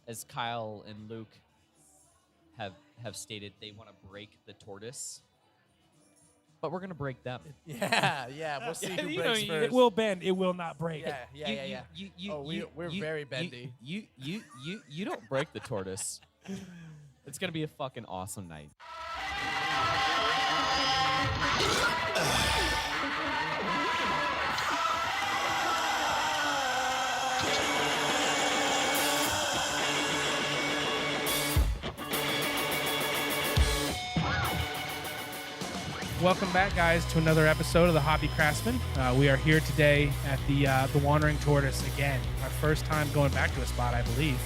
as Kyle and Luke have stated, they want to break the tortoise, but we're gonna break them. Yeah. We'll see who You breaks know, first. it will bend. It will not break. Yeah. We're very bendy. You don't break the tortoise. It's gonna be a fucking awesome night. Welcome back, guys, to another episode of the Hoppy Craftsmen. We are here today at the Wandering Tortoise again. Our first time going back to a spot, I believe.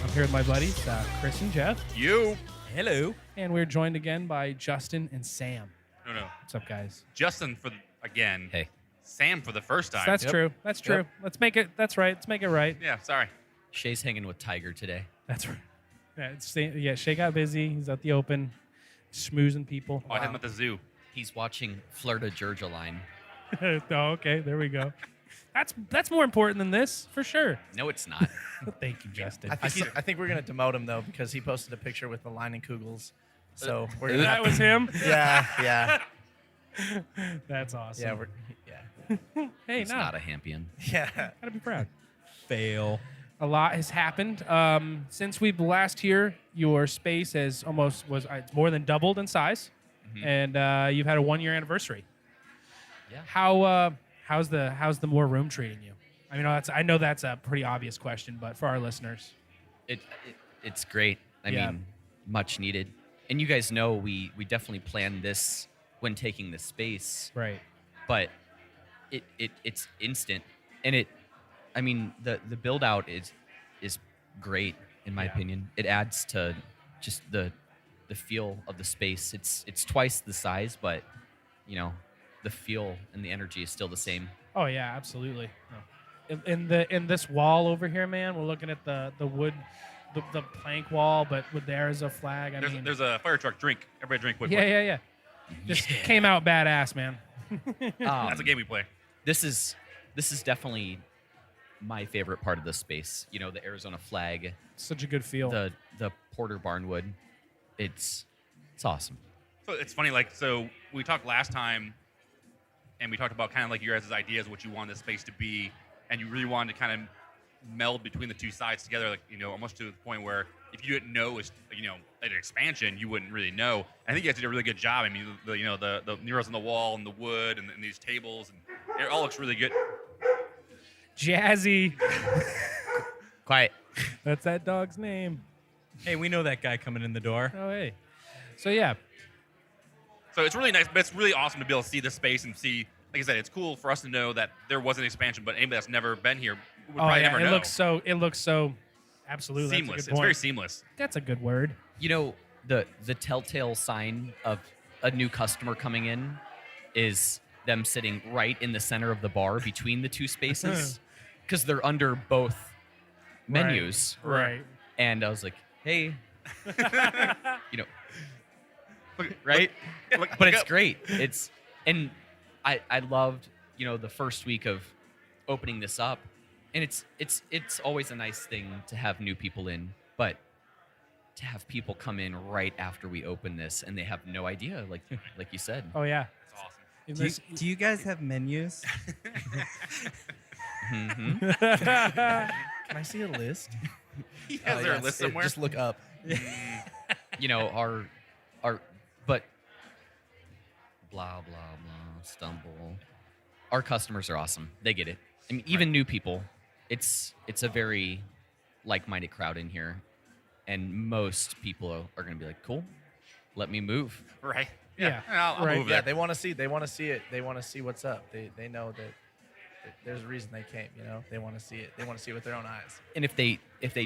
I'm here with my buddies, Chris and Jeff. Hello. And we're joined again by Justin and Sam. No. What's up, guys? Justin again. Hey. Sam for the first time. That's true. That's true. Let's make it. That's right. Let's make it right. Yeah, sorry. Shay's hanging with Tiger today. That's right. Shay got busy. He's at the open, schmoozing people. Oh, I had him at the zoo. He's watching Florida Georgia Line. Oh, okay. There we go. That's more important than this, for sure. No, it's not. Thank you, Justin. I think we're gonna demote him though because he posted a picture with the line and Kugels. So we're gonna That was him. yeah. That's awesome. Hey, He's not a Hampion. Yeah. Gotta be proud. Fail. A lot has happened since we last here. Your space has it's more than doubled in size, and you've had a 1-year anniversary. Yeah. How's the more room treating you? I know that's a pretty obvious question, but for our listeners, It's great. I mean, much needed. And you guys know we definitely planned this when taking the space. right? But it's instant, and the build out is great in my opinion. It adds to just the feel of the space. It's twice the size, but the feel and the energy is still the same. Oh yeah, absolutely. In this wall over here, man, we're looking at the wood, the plank wall, but with there is a flag. There's a fire truck drink. Everybody drink with Yeah. Just came out badass, man. That's a game we play. This is definitely my favorite part of the space. The Arizona flag, Such a good feel. the Porter Barnwood. It's awesome. So it's funny, so we talked last time, and we talked about kind of like your guys' ideas, what you want this space to be, and you really wanted to kind of meld between the two sides together, almost to the point where if you didn't know it's an expansion, you wouldn't really know. I think you guys did a really good job. I mean, the murals on the wall and the wood and these tables, and it all looks really good. Jazzy. Quiet. That's that dog's name. Hey, we know that guy coming in the door. Oh, hey. So, yeah. So it's really nice, but it's really awesome to be able to see this space and see. Like I said, it's cool for us to know that there was an expansion, but anybody that's never been here would probably never know. It looks so absolutely seamless. That's a good It's point. very seamless. That's a good word. The telltale sign of a new customer coming in is them sitting right in the center of the bar between the two spaces because they're under both menus. Right. And I was like, hey, right? But it's great. And I loved, the first week of opening this up, and it's always a nice thing to have new people in, but to have people come in right after we open this and they have no idea, like you said. Oh, yeah. It's awesome. Do you guys have menus? Mm-hmm. Can I see a list? Is there a list somewhere? Just look up. But blah, blah, blah, stumble. Our customers are awesome. They get it. I mean, even new people, it's a very like-minded crowd in here. And most people are going to be like, cool, let me move. Right. Yeah. I'll Right. move Yeah, there. they want to see it. They want to see what's up. They know that there's a reason they came. They want to see it. They want to see it with their own eyes. And if they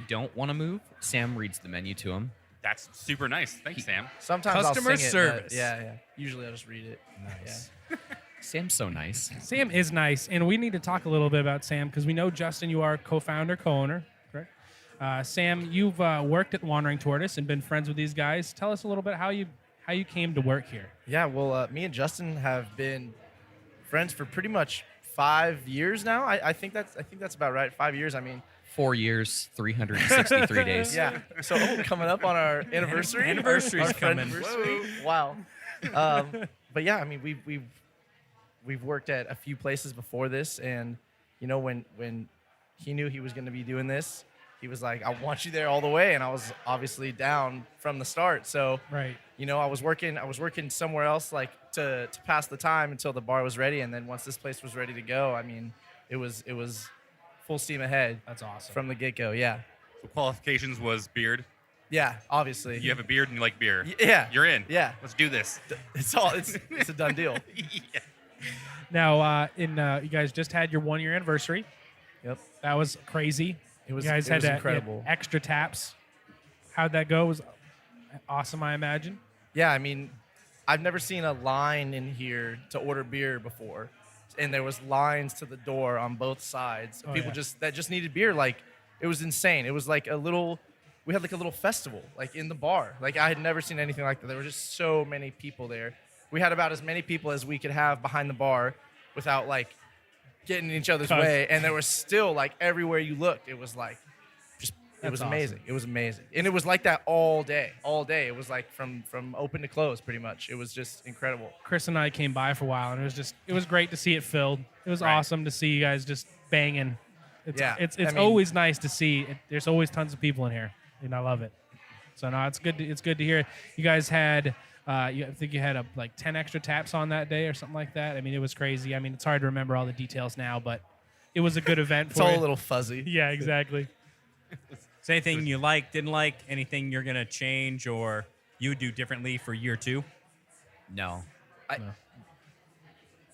don't want to move, Sam reads the menu to them. That's super nice. Thanks, Sam. Sometimes Customer I'll sing service. It, yeah. Usually I'll just read it. Nice. Yeah. Sam's so nice. Sam is nice, and we need to talk a little bit about Sam because we know, Justin, you are co-founder, co-owner, correct? Sam, you've worked at Wandering Tortoise and been friends with these guys. Tell us a little bit how you came to work here. Yeah, well, me and Justin have been friends for pretty much 5 years now. I think that's about right. 5 years. I mean, 4 years, 363 days. Yeah. So coming up on our anniversary. Anniversary's our coming. anniversary. Wow. But yeah, I mean, we've worked at a few places before this, and you know, when he knew he was going to be doing this, he was like, "I want you there all the way," and I was obviously down from the start. So, Right. you know, I was working somewhere else, like to pass the time until the bar was ready, and then once this place was ready to go, I mean, it was full steam ahead That's awesome. from the get go. Yeah. So qualifications was beard. Yeah. Obviously. You have a beard and you like beer. Yeah. You're in. Yeah. Let's do this. It's a done deal. Yeah. Now, you guys just had your 1 year anniversary. Yep. That was crazy. It was You guys had incredible. extra taps. How'd that go? It was awesome, I imagine. Yeah, I mean, I've never seen a line in here to order beer before, and there was lines to the door on both sides. Oh, People yeah. that just needed beer. Like, it was insane. It was like we had like a little festival, like in the bar. Like, I had never seen anything like that. There were just so many people there. We had about as many people as we could have behind the bar without like getting in each other's Cause- way, and there was still like everywhere you looked, it was like just it That's was awesome. amazing. It was amazing, and it was like that all day. All day, it was like from open to close, pretty much. It was just incredible. Chris and I came by for a while, and it was great to see it filled. It was awesome to see you guys just banging. It's I mean- always nice to see. There's always tons of people in here, and I love it. So no, it's good. It's good to hear. You guys had, I think you had like 10 extra taps on that day or something like that. I mean, it was crazy. I mean, it's hard to remember all the details now, but it was a good event. It's for all you. a little fuzzy. Yeah, exactly. Is there anything you like, didn't like, anything you're going to change or you would do differently for year 2? No. No.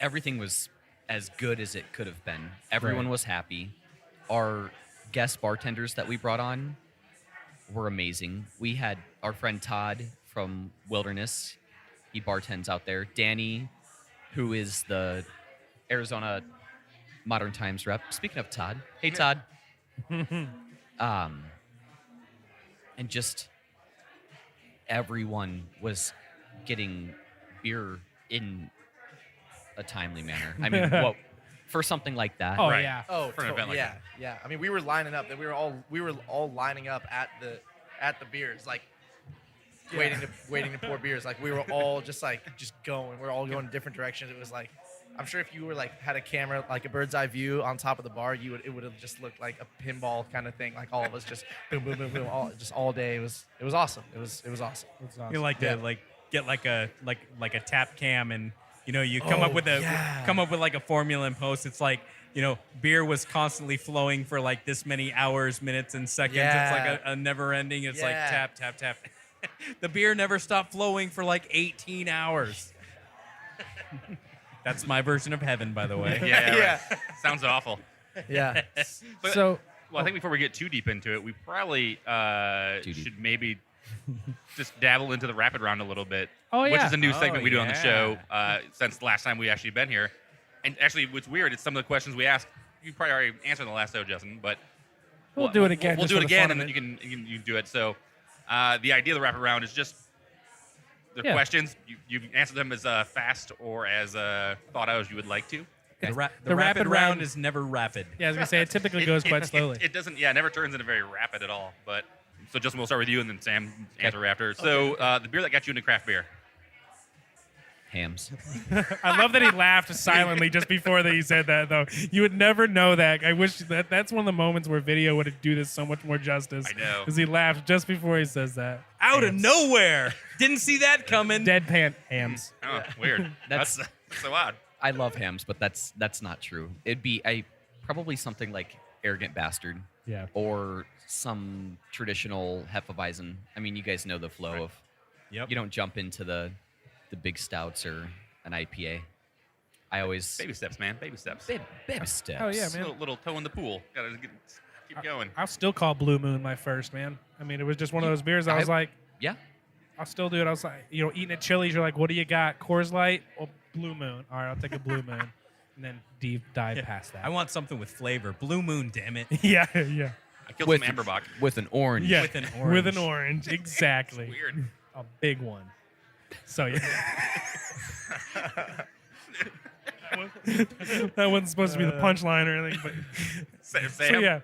Everything was as good as it could have been. Everyone was happy. Our guest bartenders that we brought on were amazing. We had our friend Todd from Wilderness. He bartends out there. Danny, who is the Arizona Modern Times rep. Speaking of Todd, hey Todd. And just everyone was getting beer in a timely manner. I mean, for something like that. Oh Right. yeah. Oh, For an event like yeah, that. yeah. I mean, we were lining up. We were all lining up at the beers, like waiting to pour beers. Like we were all just going. We're all going in different directions. It was like, I'm sure if you were like had a camera, like a bird's eye view on top of the bar, it would have just looked like a pinball kind of thing. Like all of us just boom, boom, boom, boom, all day. It was awesome. It was awesome. It's awesome. You like Yeah. to like get like a tap cam and you come up with like a formula and post. It's like, beer was constantly flowing for like this many hours, minutes, and seconds. Yeah. It's like a never ending. It's like Yeah. tap, tap, tap. The beer never stopped flowing for like 18 hours. That's my version of heaven, by the way. Yeah. Yeah. Right. Sounds awful. Yeah. But- So Well, I think before we get too deep into it, we probably Too deep. should maybe just dabble into the rapid round a little bit. Oh, Which yeah. is a new Oh, segment we do on the show yeah. since the last time we actually been here. And actually, what's weird, it's some of the questions we asked. You probably already answered in the last show, Justin, but we'll do it again. We'll just do it for the again, fun and of then it. you can do it. So the idea of the rapid round is just the Yeah. questions. You answer them as fast or as thought out as you would like to. The, The rapid rapid round round- is never rapid. Yeah, I was gonna say it typically goes quite slowly. It doesn't. Yeah, it never turns into very rapid at all. But so Justin, we'll start with you, and then Sam answer after. So the beer that got you into craft beer. Hams. I love that he laughed silently just before that he said that, though. You would never know that. I wish that's one of the moments where video would do this so much more justice. I know. Because he laughed just before he says that. Out of Hams. nowhere. Didn't see that coming. Deadpan hams. Oh, weird. That's so odd. I love hams, but that's not true. It'd be probably something like Arrogant Bastard Yeah. or some traditional Hefeweizen. I mean, you guys know the flow of. Yep. You don't jump into the big stouts or an IPA. I always Baby steps, man. Baby steps. baby steps. Oh, yeah, man. Little toe in the pool. Gotta keep going. I'll still call Blue Moon my first, man. I mean, it was just one of those beers I was like, Yeah. I'll still do it. I was like, eating at Chili's, you're like, what do you got? Coors Light or Blue Moon? All right, I'll take a Blue Moon. And then deep dive past that. I want something with flavor. Blue Moon, damn it. yeah. I killed With some Amberbach. with an orange. Yeah. With an With orange. an orange. Exactly. Weird. A big one. So, yeah. that wasn't supposed to be the punchline or anything, but Sam. so, yeah.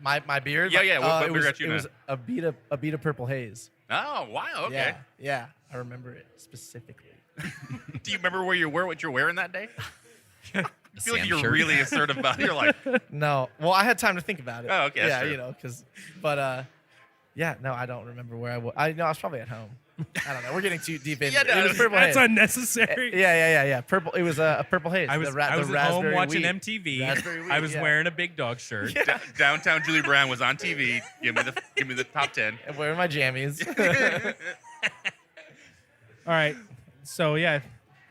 My beer. Yeah. What it beer was, got you It now? was a Beta Purple Haze. Oh, wow. Okay. Yeah. I remember it specifically. Do you remember where you were, what you're wearing that day? I feel like Sam you're shirt. really assertive about it. You're like, No. Well, I had time to think about it. Oh, okay, that's Yeah, true. you know, but yeah, no, I don't remember where I was. I was probably at home. I don't know. We're getting too deep into Yeah, it. no, It was Purple That's Haze. unnecessary. Yeah. Purple. It was a Purple Haze. I was the at raspberry home watching wheat. MTV. Raspberry wheat, I was yeah. wearing a Big Dog shirt. downtown Julie Brown was on TV. Give me the top 10. And wearing my jammies. All right. So yeah,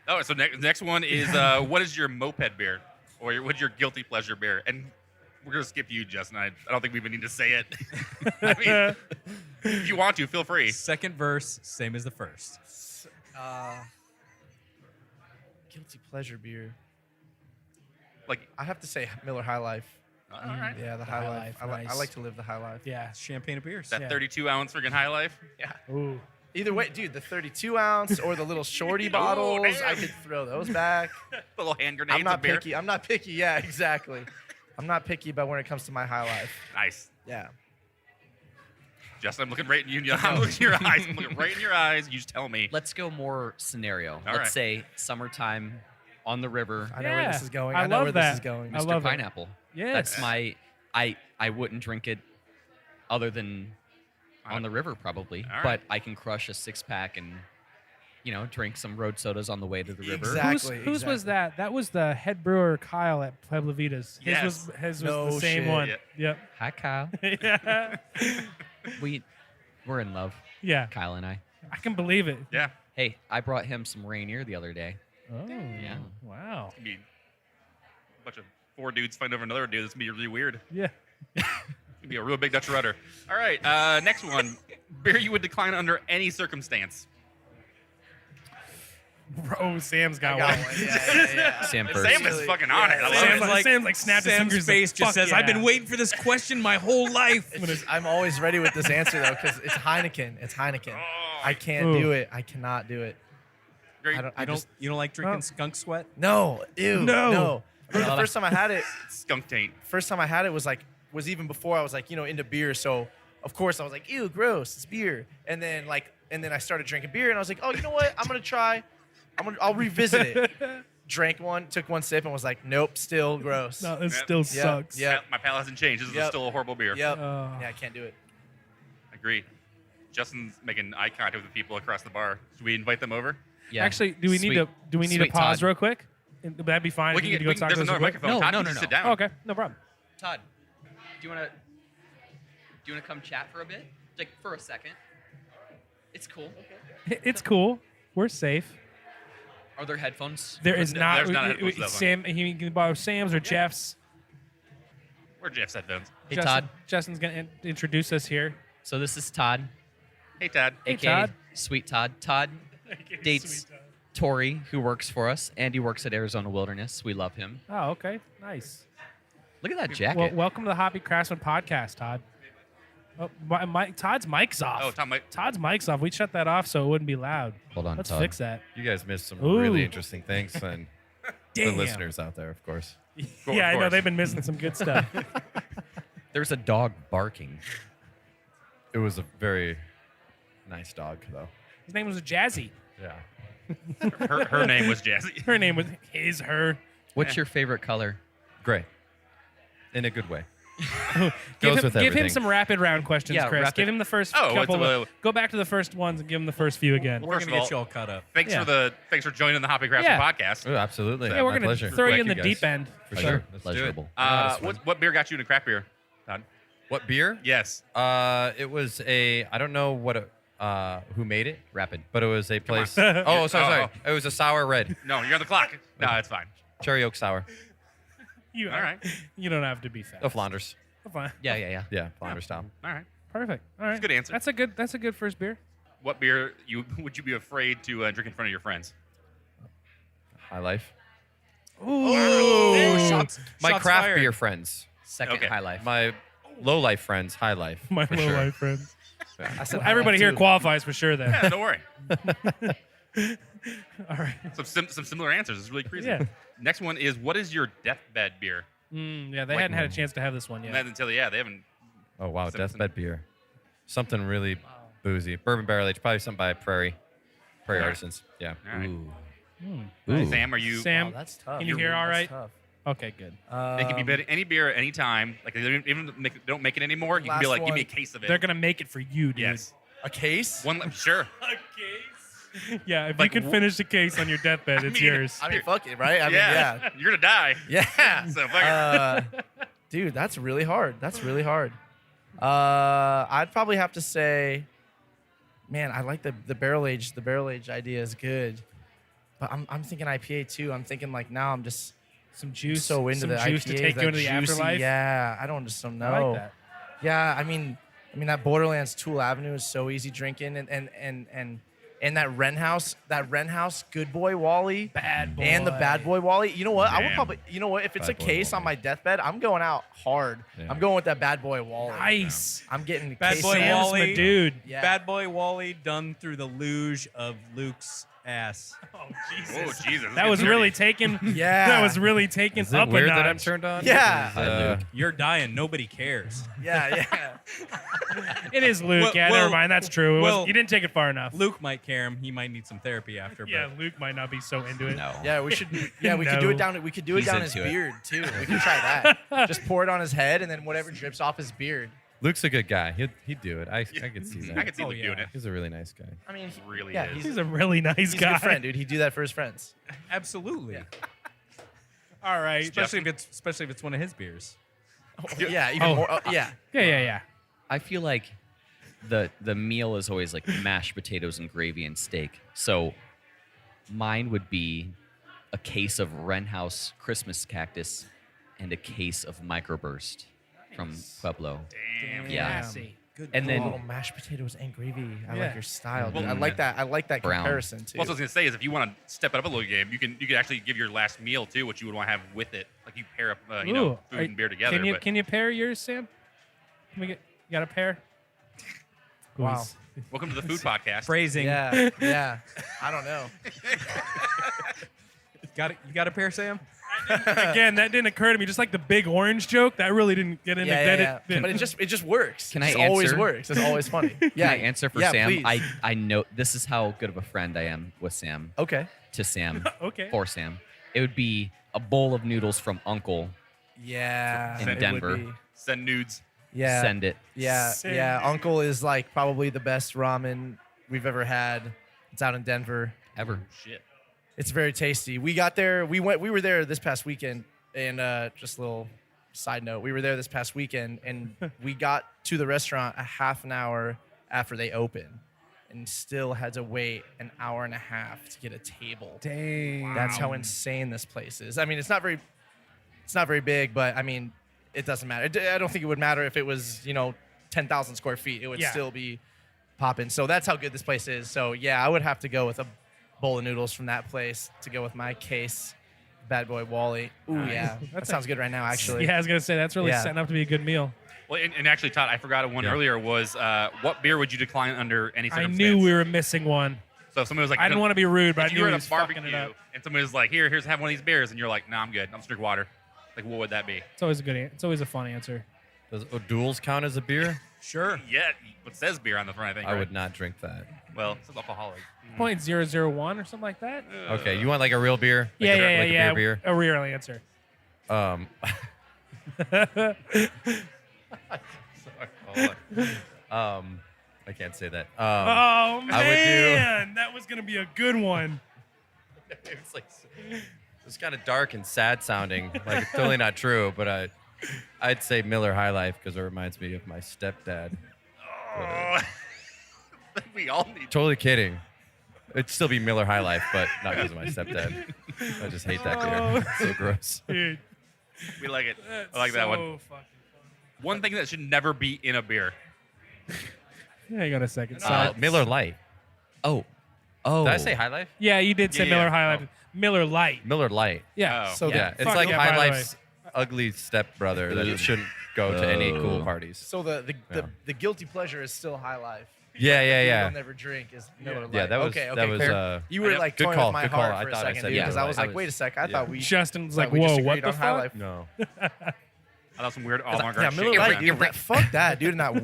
Oh, so next one is what is your moped beer, or what's your guilty pleasure beer? And we're gonna skip you, Justin. I don't think we even need to say it. I mean, if you want to, feel free. Second verse, same as the first. Guilty pleasure beer. Like, I have to say Miller High Life. all right, Yeah, the High High Life, Life. I nice. like to live the High Life. yeah. Champagne of beers. that Yeah. 32-ounce friggin' High Life. Yeah. Ooh. Either way, dude, the 32 ounce or the little shorty bottles, damn. I could throw those back. Little hand grenades I'm not of beer. picky. I'm not picky. Yeah, exactly. I'm not picky about when it comes to my High Life. Nice. Yeah. Justin, I'm looking right in you. I'm looking in your eyes. I'm looking right in your eyes. You just tell me. Let's go more scenario. All Let's right. say summertime on the river. I know where this Yeah, is going. I I know love where that. this is going. I Mr. love it. Pineapple. Yes. That's my. I wouldn't drink it, other than on the river probably. All right. But I can crush a 6-pack and, drink some road sodas on the way to the river. Exactly. Whose was that? That was the head brewer Kyle at Pueblo Vita's. Yes. His was No the same shit. one. Yeah. Yep. Hi, Kyle. Yeah. We're in love, Yeah. Kyle and I. I can believe it. Yeah. Hey, I brought him some Rainier the other day. Oh. Yeah. Wow. I mean, a bunch of 4 dudes fighting over another dude. This would be really weird. Yeah. It'd be a real big Dutch rudder. All right, next one. Beer you would decline under any circumstance. Bro, Sam's got, I got one. one. Yeah. Sam It's first. Sam is fucking on it. I love Sam's it. like, Sam's like snapped his Sam's fingers. face like, just "Fuck says, yeah." I've been waiting for this question my whole life. I'm always ready with this answer though, because it's Heineken. It's Heineken. Oh, I can't Ooh. do it. I cannot do it. great. You don't like drinking Oh. skunk sweat? No. Ew. No. No. The first time I had it, skunk taint. was even before I was like, into beer. So of course I was like, ew, gross. It's beer. And then I started drinking beer, and I was like, oh, you know what? I'll revisit it. Drank one, took one sip, and was like, nope, still gross. No, it Yep. still sucks. Yeah. My palate hasn't changed. This is Yep. still a horrible beer. Yep. Oh. Yeah, I can't do it. Agreed. Justin's making eye contact with the people across the bar. Should we invite them over? Yeah. Actually, do we need to Sweet pause Todd. real quick? Would that be fine? We if can you get, need to go we can, talk there's to us another real quick? microphone. No, Todd, no, you no, can no. sit down. Oh, okay, no problem. Todd, do you want to come chat for a bit? Like for a second? It's cool. It's cool. We're safe. Are there headphones? There is not. There's not headphones for that one. Sam, he can borrow Sam's or Jeff's. Where Jeff's headphones? Hey, Todd. Justin's gonna introduce us here. So this is Todd, Hey, Todd. Hey, aka Todd. Sweet Todd. Todd dates Tori, who works for us, and he works at Arizona Wilderness. We love him. Oh, okay, nice. Look at that jacket. Well, welcome to the Hoppy Craftsmen podcast, Todd. Oh, Todd's mic's off. Oh, Tom, Todd's mic's off. We shut that off so it wouldn't be loud. Hold on, Let's Todd. fix that. You guys missed some Ooh. really interesting things, and Damn. the listeners out there, of course. Yeah, I know course. they've been missing some good stuff. There's a dog barking. It was a very nice dog, though. His name was Jazzy. Yeah. her name was Jazzy. Her name was her. What's your favorite color? Gray. In a good way. Give Goes him, with give him everything. some rapid round questions, Yeah, Chris. rapid. Give him the first Oh, couple. what's Go back to the first ones and give him the first few again. Well, We're first going to of get all, you all caught up. Thanks for joining the Hoppy Craftsmen Yeah. podcast. Oh, absolutely. Yeah, we're My gonna pleasure. throw you Thank in the guys. deep end. For So- sure. Let's do it. Pleasurable. What beer got you into craft beer, Todd? What beer? Yes. It was I don't know who made it, Rapid. but it was a place. on. Oh, sorry. It was a sour red. No, you're on the clock. No, it's fine. Cherry oak sour. You, All right. You don't have to be fast. Oh, Flanders. Fine. Yeah. Yeah, Flanders style. All right. Perfect. All right. good answer. That's a good first beer. What beer would you be afraid to drink in front of your friends? High life. Ooh. Shots My shots craft fired. beer friends. Second Okay. High Life. My low life friends. High life. My for low sure. life friends. I said Everybody here qualifies for sure then. Yeah, don't worry. All right. Some similar answers. It's really crazy. Yeah. Next one is, what is your deathbed beer? Yeah, they Like hadn't had a normal. chance to have this one yet. And then until they haven't. Oh wow, Simpson. deathbed beer. Something really boozy. Bourbon barrel aged, probably something by Prairie Artisans. Yeah. All right. Ooh. Sam, are you? Sam, Wow, that's tough. can you hear all right? That's tough. Okay, good. They can be any beer at any time. Like they don't make it anymore. You can be Last like, give me a one. case of it. They're gonna make it for you, dude. Yes. A case? Sure. Yeah, if Like, you can finish the case on your deathbed, it's mean, yours. I mean, fuck it, right? I mean, Yeah. You're gonna die. yeah. So fuck it. Dude, that's really hard. That's really hard. I'd probably have to say, man, I like the barrel age. The barrel age idea is good, but I'm thinking IPA too. I'm thinking like now I'm just Some juice, so into some the juice IPAs, to take that you into the juicy, afterlife. Yeah, I don't know. I like that. Yeah, I mean that Borderlands Tool Avenue is so easy drinking, and that Wren House, Good Boy Wally, Bad boy. and the Bad Boy Wally. You know what? I would Damn. probably, if it's Bad a Boy case on Wally. my deathbed, I'm going out hard. Yeah. I'm going with that Bad Boy Wally. Nice. I'm getting Bad case Boy Sam's Sam's Wally. my dude. Yeah. Bad Boy Wally done through the luge of Luke's ass. Oh Oh Jesus. That was really taken. Yeah. That was really taken Is it up a weird notch. that I'm turned on? Yeah. Because, You're dying. Nobody cares. Yeah. It is Luke. Well- Yeah, well- never mind. That's true. well- You didn't take it far enough. Luke might care him. He might need some therapy after. Yeah, But Luke might not be so into it. No. Yeah, we should. Yeah, we could do No. it down. We could do it He's down his into it. beard too. We could try that. Just pour it on his head, and then whatever drips off his beard. Luke's a good guy. He'd do it. I could see that. I can see Oh, Luke yeah. doing it. He's a really nice guy. I mean, Really yeah, is. He's a really nice he's a guy. good friend, dude. He'd do that for his friends. absolutely. Yeah. All right. Especially if it's one of his beers. Yeah, even Oh. more. Yeah. Yeah. I feel like the meal is always like mashed potatoes and gravy and steak. So mine would be a case of Wren House Christmas cactus and a case of microburst from Pueblo. Damn. Yeah. Classy. Good. And then- oh, mashed potatoes and gravy. I Yeah. like your style. Dude. Well, I like that. I like that brown. comparison too. Well, what I was gonna say is, if you want to step it up a little game, you can actually give your last meal too, what you would want to have with it. Like you pair up, Ooh, food and beer together. but Can you pair yours, Sam? You got a pair? Wow. welcome to the food podcast. Phrasing. Yeah. Yeah. I don't know. You got a pair, Sam? Again, that didn't occur to me. Just like the big orange joke, that really didn't get into Yeah. that. But it just works. Can I It just always answer? works. It's always funny. Can Yeah. I answer for yeah, Sam? Please. I know this is how good of a friend I am with Sam. Okay. To Sam. Okay. For Sam. It would be a bowl of noodles from Uncle. Yeah. In it would Denver. be. Send nudes. Yeah. Send it. Yeah, Send yeah. it. Uncle is like probably the best ramen we've ever had. It's out in Denver. Ever. Shit. It's very tasty. We got there. We were there this past weekend, and just a little side note. We were there this past weekend, and we got to the restaurant a half an hour after they opened, and still had to wait an hour and a half to get a table. Dang. That's how insane this place is. I mean, it's not very big, but I mean, it doesn't matter. I don't think it would matter if it was 10,000 square feet. It would Yeah. still be popping. So that's how good this place is. So yeah, I would have to go with a bowl of noodles from that place to go with my case. Bad Boy Wally. Ooh, Nice. yeah. That sounds good right now, actually. Yeah, I was gonna say that's really Yeah. setting up to be a good meal. Well, and actually, Todd, I forgot one Yeah. earlier. Was what beer would you decline under any I circumstance? knew we were missing one. So if somebody was like, I didn't want to be rude, but I if you knew were he at was a fucking barbecue it up. and somebody was like, here's have one of these beers, and you're like, nah, I'm good. I'm just drink water. Like, what would that be? It's always a good. It's always a fun answer. Does O'Doul's count as a beer? Sure. Yeah, it says beer on the front, I think. I right? would not drink that. Well, it says alcoholic. 0.001 or something like that. Okay, you want like a real beer? Like Yeah, a, like yeah. A beer A real answer. beer? I can't say that. Oh I would do- man, that was gonna be a good one. It's like it's kind of dark and sad sounding. Like it's totally not true, but I'd say Miller High Life because it reminds me of my stepdad. Oh, we all need. Totally kidding. It'd still be Miller High Life, but not because of my stepdad. I just hate that beer. It's so gross. Dude, We like it. that's I like that one. so fucking One thing that should never be in a beer. funny. Hang on a second. Miller Light. Oh. Did I say High Life? Yeah, you did say Yeah, Miller yeah. High Life. Miller Light. Miller Light. Yeah. Oh. So Yeah, the, it's Fuck like yeah, by High the way. Life's ugly stepbrother that shouldn't go to any cool parties. so the Yeah. guilty pleasure is still High Life. Yeah. You'll never drink is Miller Lite. Yeah, that was okay. that was fair. You were like good toying call. with my Good call. heart I for a thought I second, said dude, because Miller I was Lite. like, wait a sec. I thought we. Justin's thought like, we whoa, just what agreed the on High fuck? Life. No. I thought some weird Yeah, avant-garde Miller shit. Lite, dude. Fuck that, dude. And that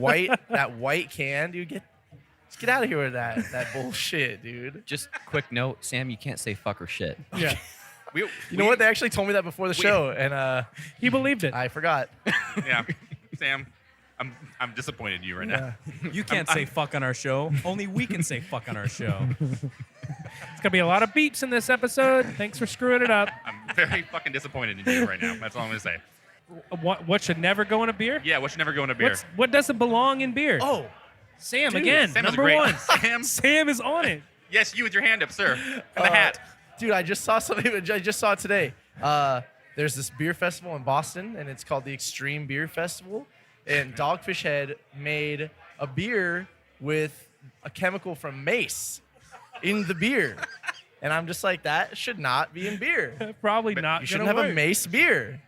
white can, dude. Let's get out of here with that bullshit, dude. Just quick note, Sam, you can't say fuck or shit. Yeah. You know what? They actually told me that before the show, and He believed it. I forgot. Yeah, Sam, I'm disappointed in you right now. You can't say fuck on our show. Only we can say fuck on our show. It's gonna be a lot of beeps in this episode. Thanks for screwing it up. I'm very fucking disappointed in you right now. That's all I'm gonna say. What should never go in a beer? Yeah, what should never go in a beer? What doesn't belong in beer? Oh, Sam dude, again. Sam is number great. one. Sam, Sam is on it. yes, you with your hand up, sir, and the hat. dude, I just saw something. I just saw it today. There's this beer festival in Boston, and it's called the Extreme Beer Festival. And Dogfish Head made a beer with a chemical from mace in the beer. And I'm just like, that should not be in beer. Probably not. You shouldn't gonna have work. a mace beer.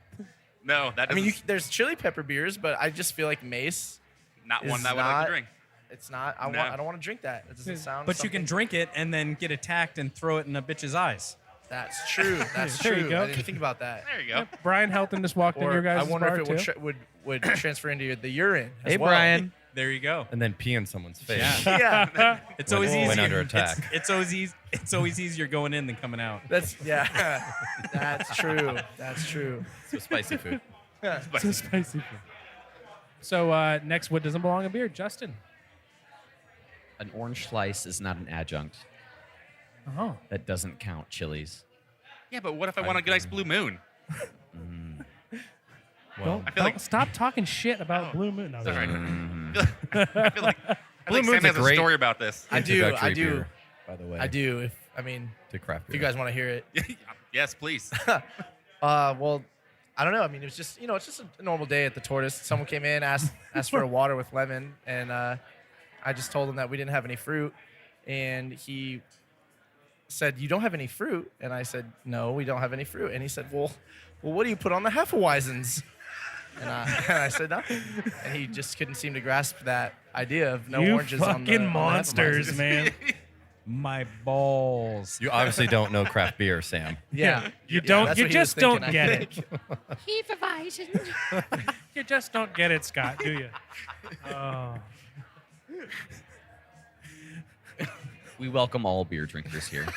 No, that I mean, is there's chili pepper beers, but I just feel like mace. not is one that I would like not- to drink. It's not. No. I don't want to drink that. It doesn't sound. But you can drink it and then get attacked and throw it in a bitch's eyes. That's true. That's There you true. go. I didn't think about that. There you go. Brian Helton just walked in your Or guys' I wonder bar if it too. would transfer into the urine. as Hey, well. Brian. There you go. And then pee in someone's face. Yeah. Yeah. It's When- always when easier. under attack. It's always easier going in than coming out. That's That's true. That's true. So spicy food. So spicy. So next, what doesn't belong in beer? Justin. An orange slice is not an adjunct. Oh. That doesn't count chilies. Yeah, but what if I want a nice blue moon? Well, Don't like- stop talking shit about Blue Moon. No, It's all right. Mm-hmm. I feel like Blue Sam Moon's a has a great- story about this. I do. introductory I do. beer, by the way. I do. To craft If beer. you guys want to hear it. Yes, please. Well, I don't know. I mean, it was just it's just a normal day at the Tortoise. Someone came in, asked for a water with lemon, and I just told him that we didn't have any fruit, and he said, "You don't have any fruit?" And I said, "No, we don't have any fruit." And he said, "Well, what do you put on the Hefeweizens?" And I said nothing, and he just couldn't seem to grasp that idea of no you oranges on the fucking on the monsters, Hefeweizens. man. My balls. You obviously don't know craft beer, Sam. Yeah, You Yeah, don't. that's You what he was just don't thinking, I get it. think. You just don't get it, Scott, do you? Oh. We welcome all beer drinkers here.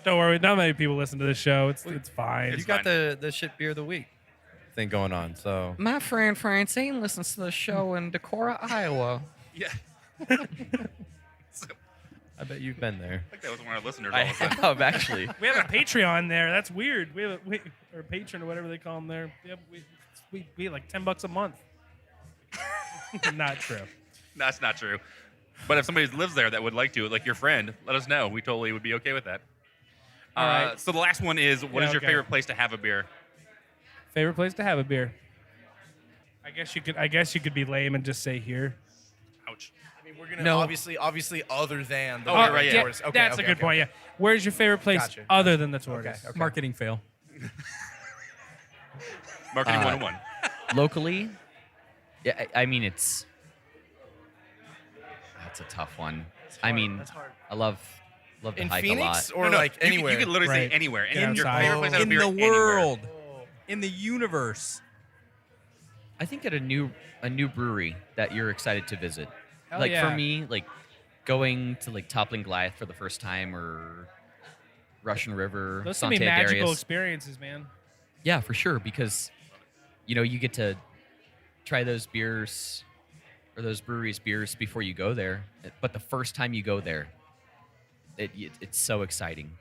Don't worry. Not many people listen to this show. It's fine. You got the shit beer of the week thing going on, so My friend Francine listens to the show in Decorah, Iowa. Yeah. I bet you've been there. I think that was one of our listeners. I all of a sudden. have, actually. We have a Patreon there. That's weird. We have or a patron or whatever they call them there. Yeah, we like $10 a month. Not true. No, that's not true. But if somebody lives there that would like to, like your friend, let us know. We totally would be okay with that. All right. So the last one is, what Yeah, is your okay. favorite place to have a beer? Favorite place to have a beer? I guess you could be lame and just say here. Ouch. I mean, we're gonna No. obviously other than the Oh, right, yeah. Tortoise. Okay, that's okay, a good okay, point. okay. Yeah. Where's your favorite place Gotcha. other than the Tortoise? Okay. Marketing fail. Marketing 101. Locally, yeah, I mean, that's a tough one. I mean, That's hard. I love to In hike Phoenix a lot. or No, like anywhere? You could literally Right. say anywhere. Get And your outside. favorite place to have a In beer the anywhere. world. In the universe. I think at a new brewery that you're excited to visit. Hell like yeah. for me, like going to like Toppling Goliath for the first time or Russian River, Those can be Sante magical Darius. experiences, man. Yeah, for sure, because you get to try those beers or those breweries' beers before you go there. But the first time you go there, it's so exciting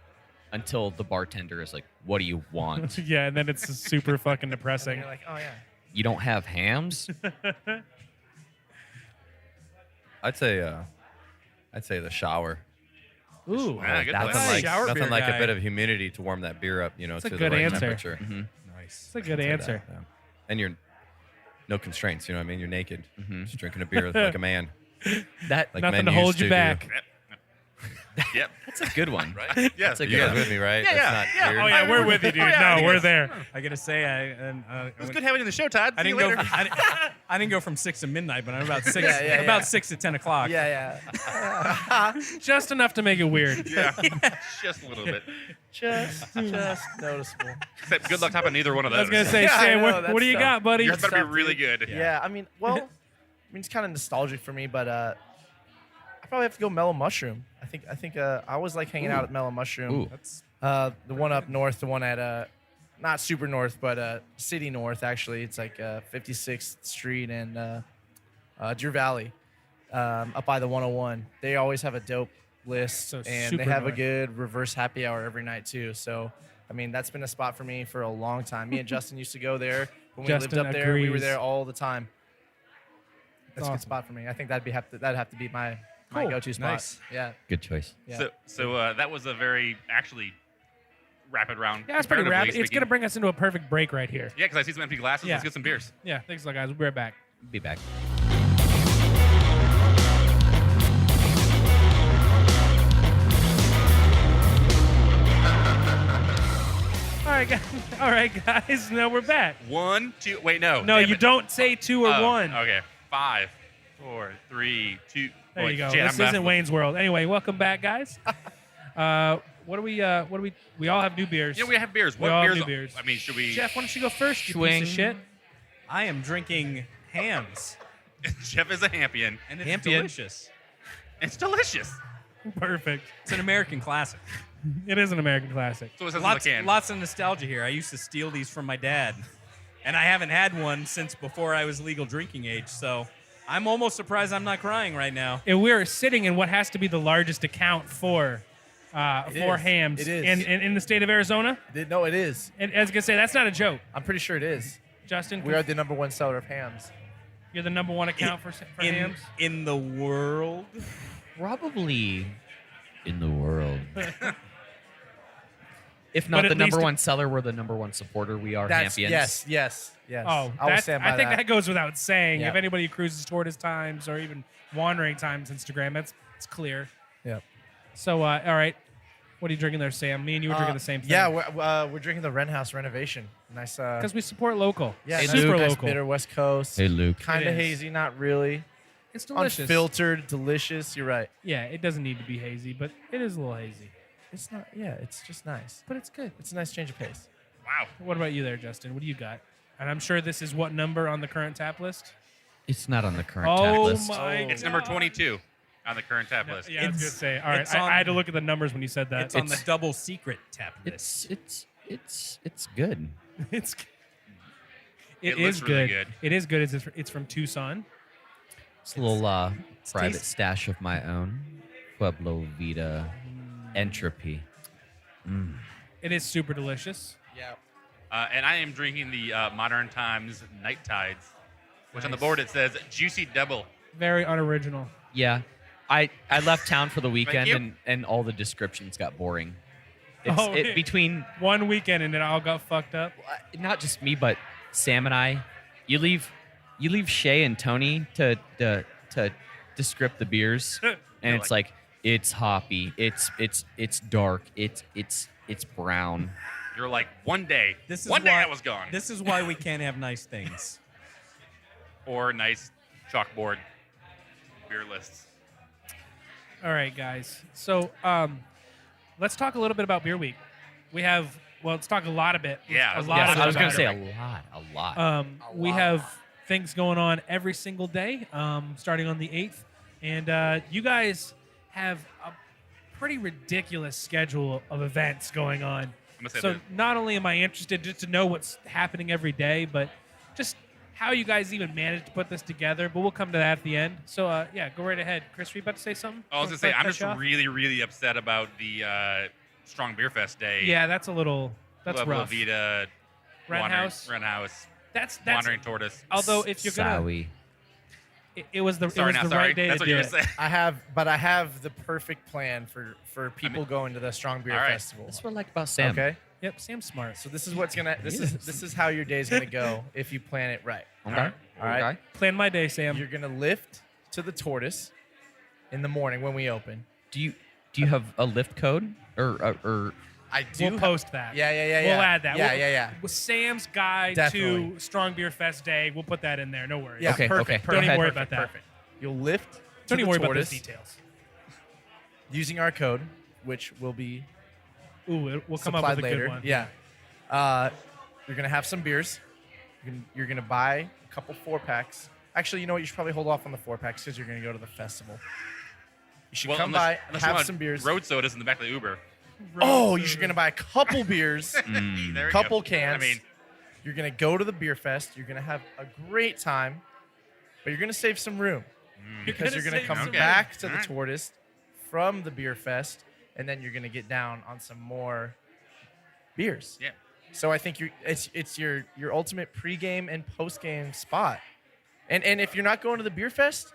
until the bartender is like, "What do you want? Yeah, and then it's super fucking And depressing. you're like, oh yeah. You don't have hams?" I'd say the shower. Ooh, Yeah, good That's plan. like- Shower Nothing beer like guy. a bit of humidity to warm that beer up, That's a to good the right answer. temperature. Mhm. Nice. that's a good I'd say answer. that, yeah. And you're no constraints, you know what I mean? You're naked, Mhm. just drinking a beer like a man. That Like Nothing men to hold used you do. back. Yep. Yep. That's a good one. Right? Yeah. That's a You good guys one. with me, right? Yeah, That's yeah, not yeah. weird. Oh yeah, we're with you, dude. Oh, yeah, No, you we're guys- there. I gotta say, It was good having you on the show, Todd. I See you didn't go. later. I didn't go from 6 to midnight, but I'm about 6. Yeah, about yeah. 6 to 10 o'clock. Yeah. Just enough to make it weird. Yeah. Just a little bit. Just noticeable. Except good luck topping neither one of I those. was gonna say, Yeah, I Sam, know, what that's do you tough. got, buddy? Yours better be Tough, really dude. good. Yeah, I mean, it's kind of nostalgic for me, but I probably have to go Mellow Mushroom. I think I always like hanging out at Mellow Mushroom. Ooh. That's The one up north, the one at not super north, but city north actually. It's like 56th Street and Deer Valley, up by the 101. They always have a dope list, So and super they have north. a good reverse happy hour every night too. So, I mean, that's been a spot for me for a long time. Me and Justin used to go there when we Justin lived up there. We were agrees. there all the time. That's a awesome. good spot for me. I think that'd have to be my Cool. go-to spot. Nice. Yeah. Good choice. Yeah. So that was a very actually rapid round. Yeah, it's pretty comparatively rapid. It's speaking. gonna bring us into a perfect break right here. Yeah, because I see some empty glasses. Yeah. Let's get some beers. Yeah, thanks a lot, guys. We'll be right back. Be back. All right, guys. Now we're back. 1, 2. Wait, no. No, Damn you it. don't say 2 or Oh, 1. Okay. 5, 4, 3, 2. There you go. Shit, This I'm isn't Wayne's World. Anyway, welcome back, guys. What do we? We all have new beers. Yeah, we have beers. We What all have beers? new beers. I mean, should we? Jeff, why don't you go first? You Swing. piece of shit. I am drinking hams, Jeff is a Hampion. and it's Hampion. delicious. It's delicious. Perfect. It's an American classic. It is an American classic. So it says Lots, on the can. lots of nostalgia here. I used to steal these from my dad, and I haven't had one since before I was legal drinking age. So I'm almost surprised I'm not crying right now. And we're sitting in what has to be the largest account for is. hams It is. in the state of Arizona. No, it is. And as I can say, that's not a joke. I'm pretty sure it is. Justin, We are the number 1 seller of hams. you're the number 1 account for hams. In the world. Probably in the world. If But not at the number least- 1 seller, we're the number 1 supporter. We are That's Hammpions. yes. Oh, I will stand by I think that goes without saying. Yeah. If anybody cruises Tortoise Times or even Wandering Times Instagram, it's clear. Yep. So, all right. What are you drinking there, Sam? Me and you were drinking the same thing. Yeah, we're drinking the Wren House Renovation. Nice. Because we support local. Yeah, Hey, nice, super nice local. bitter West Coast. Hey, Luke. Kind It of is. hazy, not really. It's delicious. Unfiltered, delicious. You're right. Yeah, it doesn't need to be hazy, but it is a little hazy. It's not. Yeah, it's just nice. But it's good. It's a nice change of pace. Wow. What about you there, Justin? What do you got? And I'm sure this is what number on the current tap list? It's not on the current tab Oh list. my It's God. number 22 on the current tab list. Yeah, I was It's- gonna say. All right, it's on- I had to look at the numbers when you said that. It's on the double secret tap list. It's good. it's It is looks really good. good. It is good. It's from Tucson. It's a little private tasty. stash of my own. Pueblo Vita Entropy. It is super delicious. Yeah. And I am drinking the Modern Times Night Tides, which on the Nice. board it says Juicy Double. Very unoriginal. Yeah. I left town for the weekend you. and all the descriptions got boring. It's Oh, yeah. between One weekend and it all got fucked up. not just me but Sam and I. You leave Shay and Tony to descript the beers, and it's like it's hoppy, it's dark, it's brown. You're like, one day This is one day why I was gone. This is why we can't have nice things. Or nice chalkboard beer lists. All right, guys. So let's talk a little bit about Beer Week. Let's talk a lot of it. Yeah, a yes, lot Yes, of I was going gonna to say a lot. We have things going on every single day, starting on the 8th. And you guys have a pretty ridiculous schedule of events going on. I'm gonna say So that. not only am I interested just to know what's happening every day, but just how you guys even managed to put this together. But we'll come to that at the end. So, yeah, go right ahead. Chris, were you about to say something? I was gonna say I'm Cut just you off? really, really upset about the Strong Beer Fest day. Yeah, that's Pueblo rough. Vita, Ren House. Ren House, That's Wandering Tortoise. although if you're gonna, Sowie. it was the Sorry, it was now the sorry. right day That's to what do you were it. saying. I have the perfect plan for people going to the Strong Beer all right. Festival. That's what I like about Sam. Okay. Yep, Sam's smart. So this is what's gonna this is how your day's gonna go if you plan it right. Okay. All right. Okay. Plan my day, Sam. You're gonna lift to the Tortoise in the morning when we open. Do you Do you have a lift code or I do. We'll post that. Yeah. We'll add that. Yeah. With Sam's guide Definitely. to Strong Beer Fest Day, we'll put that in there. No worries. Yeah, Okay, perfect. okay. Don't even worry Perfect, about that. Perfect. You'll lift. Don't to even the worry about tortoise those details. using our code, which will be Ooh, we'll come up supplied with a later. good one. Yeah. You're gonna have some beers. You're gonna buy a couple 4-packs. Actually, you know what? You should probably hold off on the 4-packs because you're gonna go to the festival. You should come by, unless you have want some beers. road sodas in the back of the Uber. Oh, you're gonna buy a couple beers, There we couple go. cans. I mean, You're gonna go to the beer fest. You're gonna have a great time, but you're gonna save some room because you're gonna save come some back to the Alright. tortoise from the beer fest, and then you're gonna get down on some more beers. yeah. So I think it's your ultimate pregame and postgame spot. And if you're not going to the beer fest,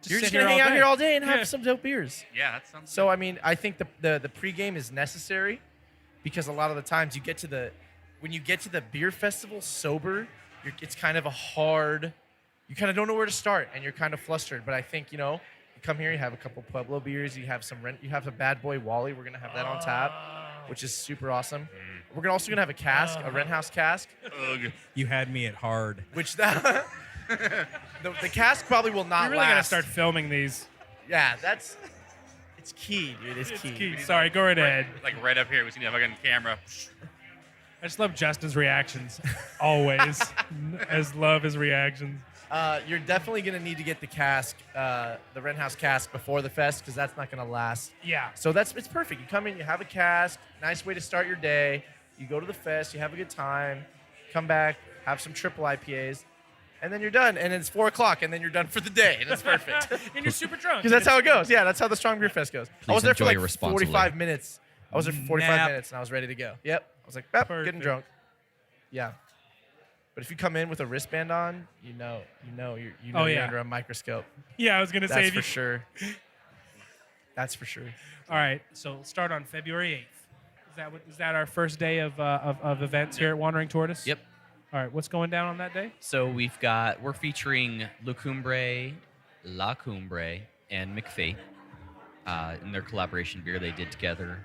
you're just sit gonna here hang all out day. here all day and Yeah. have some dope beers. Yeah, that sounds So I mean, I think the pregame is necessary because a lot of the times when you get to the beer festival sober, it's kind of a hard. You kind of don't know where to start and you're kind of flustered. But I think you come here, you have a couple Pueblo beers, you have you have a Bad Boy Wally. We're gonna have that on tap, which is super awesome. We're also gonna have a cask, a Rent House cask, Ugh. You had me at hard. which the cask probably will not We really last. gotta start filming these. Yeah, it's key, dude. It's key. Sorry, go right ahead. Like right up here, we see the fucking camera. I just love Justin's reactions. Always. I just love his reactions. You're definitely gonna need to get the cask, the Rent House cask before the fest because that's not gonna last. Yeah. So it's perfect. You come in, you have a cask, nice way to start your day. You go to the fest, you have a good time, come back, have some triple IPAs, and then you're done. And it's 4:00, and then you're done for the day, and it's perfect. And you're super drunk. Because that's how it goes. Yeah, that's how the Strong Beer Fest goes. I Please was there for enjoy like responsibly. 45 minutes. I was there for 45 Nap. minutes, and I was ready to go. Yep. I was like, getting Perfect. drunk. Yeah. But if you come in with a wristband on, you're Oh, you're yeah. under a microscope. Yeah, I was gonna say. That's if you- for sure. That's for sure. All right, so we'll start on February 8th. Is that our first day of events here at Wandering Tortoise? Yep. All right, what's going down on that day? So we're featuring La Cumbre, and McPhee in their collaboration beer they did together,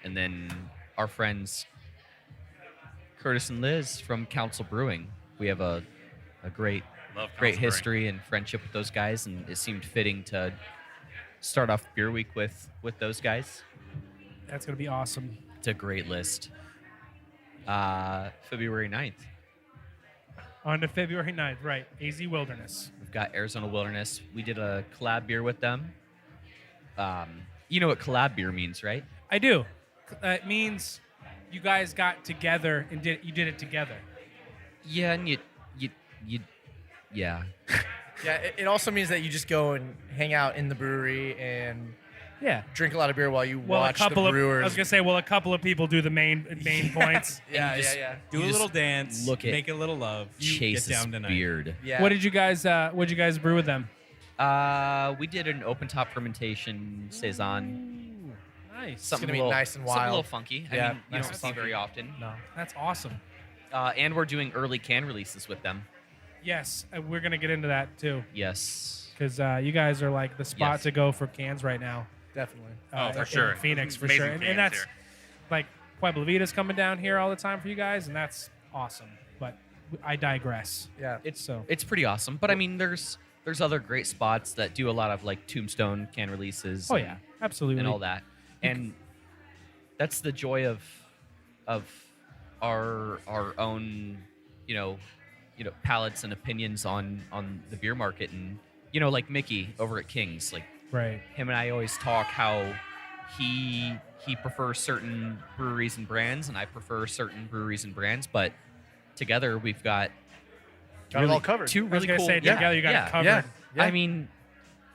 and then our friends Curtis and Liz from Council Brewing. We have a great Love great Council history and friendship with those guys, and it seemed fitting to start off Beer Week with those guys. That's gonna be awesome. It's a great list. February 9th, On to February 9th, right? AZ Wilderness. we've got Arizona Wilderness. We did a collab beer with them. You know what collab beer means, right? I do. It means you guys got together and did it together. Yeah, and you yeah. Yeah, it also means that you just go and hang out in the brewery and Yeah. drink a lot of beer while you Well, watch a couple the of brewers. I was gonna say, well, a couple of people do the main points. yeah, you just- yeah. Do You a just little dance. look at make a little love. Chase get his down tonight. beard. Yeah. What did you guys brew with them? We did an open top fermentation saison. Nice. Something gonna be a little, nice and something a wild. little funky. Yeah, I mean, you nice don't and see funky. very often. No, that's awesome. And we're doing early can releases with them. Yes, we're gonna get into that too, Yes. because you guys are like the spot Yes. to go for cans right now. Definitely. Oh, for in sure. Phoenix for Amazing sure, and cans that's here. like Pueblo Vita's coming down here all the time for you guys, and that's awesome. But I digress. Yeah. It's pretty awesome. But I mean, there's other great spots that do a lot of like Tombstone can releases. Oh and- yeah, absolutely. and all that. And that's the joy of our own, palates and opinions on the beer market. And like Mickey over at King's, like Right. him and I always talk how he prefers certain breweries and brands, and I prefer certain breweries and brands, but together we've got Got it all covered. two I was really gonna cool. say together you got it covered. Yeah. Yeah. I mean,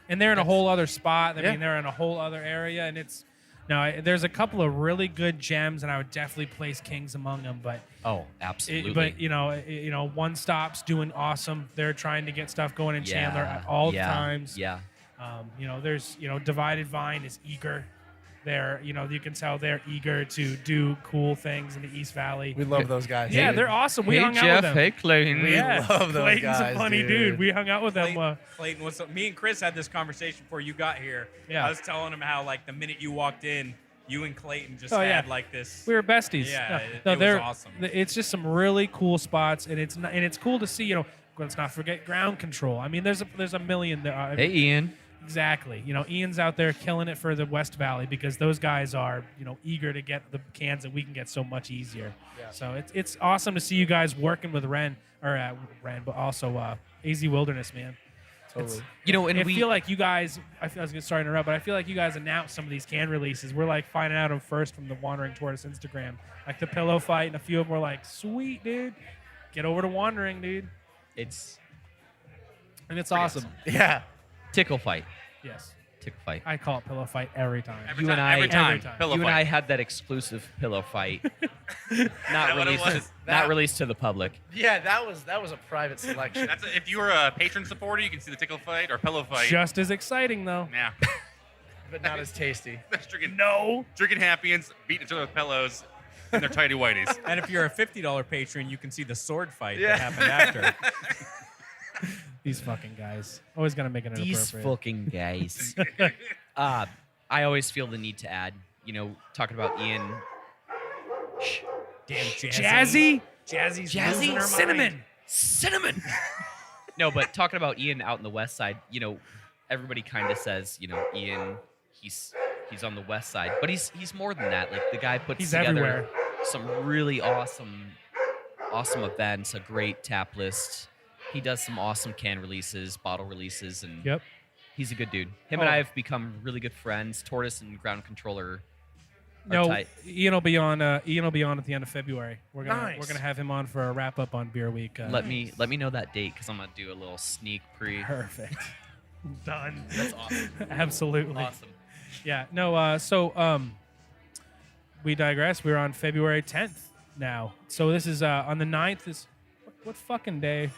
And they're in a whole other spot. I Yeah. mean, they're in a whole other area, and it's there's a couple of really good gems, and I would definitely place Kings among them. But absolutely. but One Stop's doing awesome. They're trying to get stuff going in Chandler at all yeah, times. Yeah. There's Divided Vine is eager. They're, you can tell they're eager to do cool things in the East Valley. We love those guys. Yeah, dude. they're awesome. We Hey hung out Jeff, with them. hey Clayton. We love those Clayton's guys, a funny dude. We hung out with them. Clayton, what's up? Me and Chris had this conversation before you got here. Yeah. I was telling him how like the minute you walked in, you and Clayton just Oh, had yeah. like this. We were besties. Yeah, No, it was they're awesome. It's just some really cool spots, and it's cool to see. Let's not forget ground control. I mean, there's a million there. Hey Ian. Exactly. Ian's out there killing it for the West Valley because those guys are, eager to get the cans that we can get so much easier. Yeah. So it's awesome to see you guys working with Ren, but also AZ Wilderness, man. Totally. And I we feel like you guys, I was going to start to interrupt, but I feel like you guys announced some of these can releases. We're like finding out them first from the Wandering Tortoise Instagram. Like the pillow fight, and a few of them were like, sweet, dude. Get over to Wandering, dude. it's And it's awesome. Yeah. tickle fight. Yes. Tickle fight. I call it pillow fight every time. Every You time, and I- every time. every time. Pillow You fight. and I had that exclusive pillow fight. that not what it released. was? Not released to the public. Yeah, that was a private selection. If you were a patron supporter, you can see the tickle fight or pillow fight. Just as exciting, though. Yeah. but not as tasty. That's drinking No. Hammpions, beating each other with pillows, and their tighty whities. And if you're a $50 patron, you can see the sword fight Yeah. that happened after. These fucking guys. Always got to make it These inappropriate. fucking guys. I always feel the need to add, talking about Ian. Damn Jazzy? Jazzy's Jazzy? losing her mind. Cinnamon. No, but talking about Ian out in the west side, everybody kind of says, Ian, he's on the west side, but he's more than that. Like the guy puts He's together everywhere. some really awesome events, a great tap list. He does some awesome can releases, bottle releases, and Yep. he's a good dude. Him and I have become really good friends. Tortoise and Ground Controller are No, tight. Ian will be on at the end of February. We're Nice. gonna have him on for a wrap up on Beer Week. Let me know that date because I'm gonna do a little sneak pre. Perfect. Done. That's awesome. Absolutely. Awesome. Yeah. No. So we digress. We're on February 10th now. So this is on the 9th. Is what fucking day?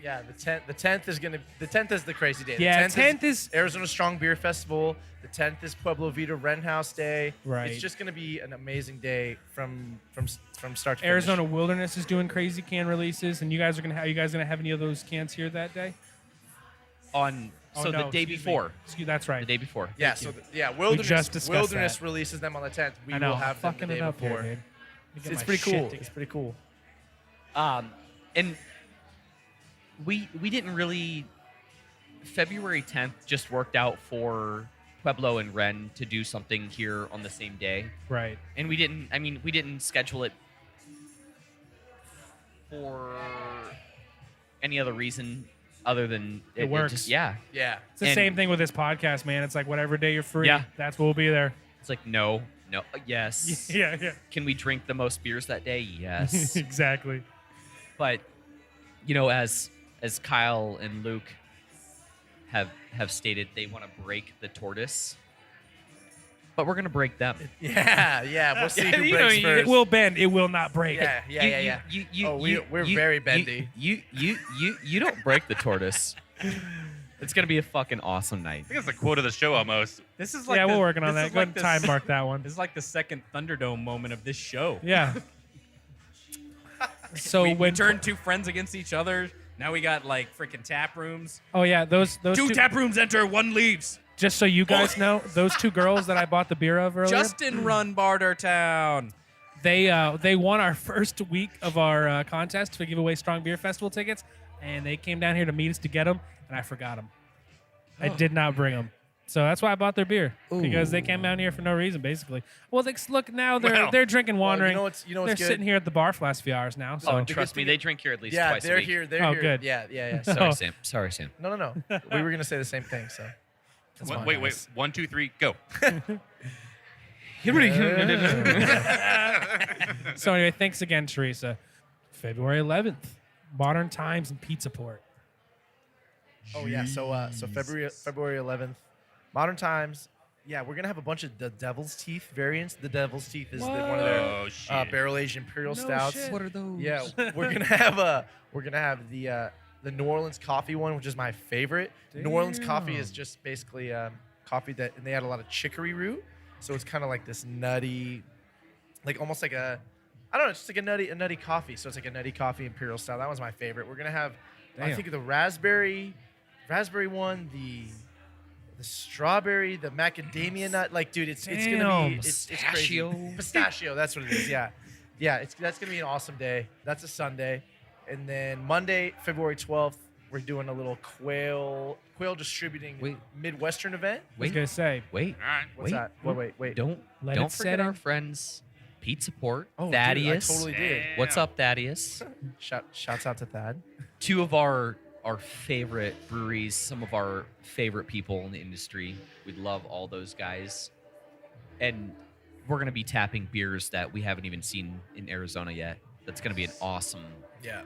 Yeah, the 10th is the crazy day. Yeah, the 10th is Arizona Strong Beer Festival. The 10th is Pueblo Vita Ren House Day. Right. It's just gonna be an amazing day from start to Arizona finish. Wilderness is doing crazy can releases, and you guys are gonna have any of those cans here that day? On Oh, so no, the day excuse me. before. That's right. The day before. Yeah, Thank so Wilderness just discussed Wilderness that. releases them on the 10th. We I know. will have them the fucking day it up before. here, dude. Let me get It's my pretty shit cool. together. It's pretty cool. And we didn't really. February 10th just worked out for Pueblo and Ren to do something here on the same day, Right. and we didn't schedule it for any other reason other than It works. just, yeah. Yeah. It's the And- same thing with this podcast, man. It's like whatever day you're free, Yeah. that's what will be there. It's like no, yes. Yeah. Can we drink the most beers that day? Yes. Exactly. But as Kyle and Luke have stated, they want to break the tortoise, but we're gonna break them. Yeah. We'll see who You know, breaks It first. will bend. It will not break. Yeah. We're very bendy. You don't break the tortoise. It's gonna be a fucking awesome night. I think it's the quote of the show almost. This is like Yeah, we're working on this that. is Go like ahead and time mark that one. This is like the second Thunderdome moment of this show. Yeah. So we when turned two friends against each other. Now we got like freaking tap rooms. Oh yeah, those Two tap rooms enter, one leaves. Just so you guys know, those two girls that I bought the beer of earlier, Justin run Bartertown. they won our first week of our contest to give away Strong Beer Festival tickets, and they came down here to meet us to get them, and I forgot them. I did not bring them. So that's why I bought their beer, because they came down here for no reason, basically. Well, look now they're drinking Wandering. you know what's they're good? sitting here at the bar for the last few hours now. So Oh, good trust me, thing- they drink here at least Yeah, twice a they're week. here. They're Oh, here. good. Yeah. Sorry, Sam. Sorry, Sam. No. We were gonna say the same thing. So. That's fine, Wait. guys. 1, 2, 3, go. So anyway, thanks again, Teresa. February 11th, Modern Times and Pizza Port. Oh yeah. So February 11th, Modern Times. Yeah, we're gonna have a bunch of the Devil's Teeth variants. The Devil's Teeth is one of their Oh shit. barrel aged imperial No stouts. shit. What are those? Yeah, we're gonna have the New Orleans coffee one, which is my favorite. New Orleans coffee is just basically coffee and they add a lot of chicory root. So it's kind of like this nutty, like almost like I don't know, it's just like a nutty coffee. So it's like a nutty coffee imperial style. That was my favorite. We're gonna have, I Damn. think the raspberry one, the strawberry, the macadamia nut. Like, dude, it's gonna Damn. be it's crazy. Pistachio. Pistachio, that's what it is. Yeah, that's gonna be an awesome day. That's a Sunday, and then Monday, February 12th, we're doing a little quail distributing Wait. Midwestern event. I was gonna say, Wait. All right. What's that? Wait. Don't Let don't it set forget our in. friends, Pete Support, Oh, Thaddeus. dude, I totally did. What's up, Thaddeus? Shouts out to Thad. Two of our favorite breweries, some of our favorite people in the industry. We love all those guys. And we're going to be tapping beers that we haven't even seen in Arizona yet. That's going to be an awesome Yeah.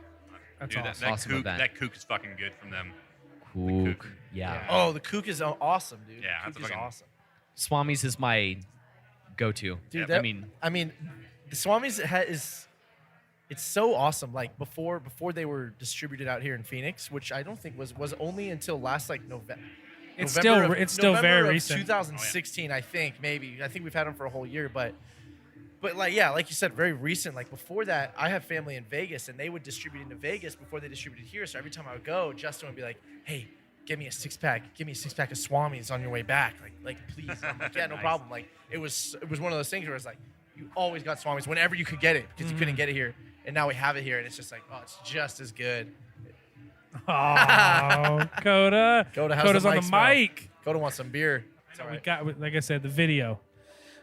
that's Dude, awesome. that Awesome kook, event. that kook is fucking good from them. kook. kook. Yeah. Oh, the kook is awesome, dude. Yeah, the that's kook is fucking- awesome. Swami's is my go-to. Dude, Yep. that, I mean, the Swami's it's so awesome. Like before they were distributed out here in Phoenix, which I don't think was only until last like November. It's still very of recent. 2016, I think maybe. I think we've had them for a whole year, but like yeah, like you said, very recent. Like before that, I have family in Vegas, and they would distribute into Vegas before they distributed here. So every time I would go, Justin would be like, "Hey, give me a six pack of Swami's on your way back, like please." I'm like, yeah, no Nice. problem. Like it was one of those things where it's like you always got Swami's whenever you could get it because you couldn't get it here, and now we have it here, and it's just like, oh, it's just as good. Oh, Coda. Coda, how's Coda's the on mic the smell? mic. Coda wants some beer. It's all We right. got, like I said, the video.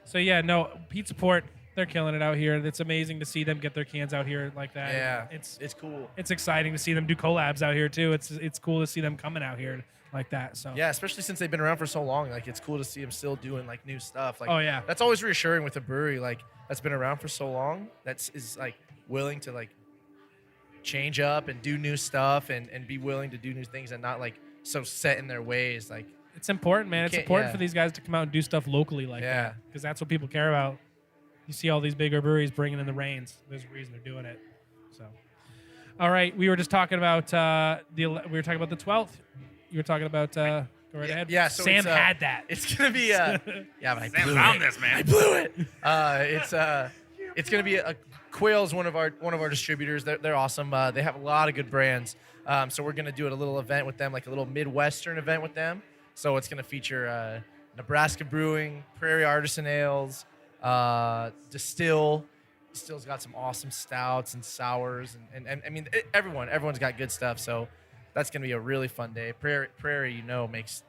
So yeah, no, Pete Support, they're killing it out here. It's amazing to see them get their cans out here like that. Yeah, It's cool. it's exciting to see them do collabs out here too. It's cool to see them coming out here like that. So Yeah, especially since they've been around for so long. Like it's cool to see them still doing like new stuff. Like Oh, yeah. that's always reassuring with a brewery like that's been around for so long. Is like willing to like change up and do new stuff and be willing to do new things and not like so set in their ways. Like it's important, man. It's can't- important yeah. for these guys to come out and do stuff locally like Yeah. that because that's what people care about. You see all these bigger breweries bringing in the reins. There's a reason they're doing it. So, all right, we were just talking about we were talking about the 12th. You were talking about go right ahead. yeah, so Sam it's, had that. It's gonna be yeah, but I Sam blew found it. this, man. I blew it. It's gonna be Quail's one of our distributors. They're awesome. They have a lot of good brands. So we're gonna do a little event with them, like a little Midwestern event with them. So it's gonna feature Nebraska Brewing, Prairie Artisan Ales, Distill's got some awesome stouts and sours, and I mean everyone's got good stuff. So that's gonna be a really fun day. Prairie, makes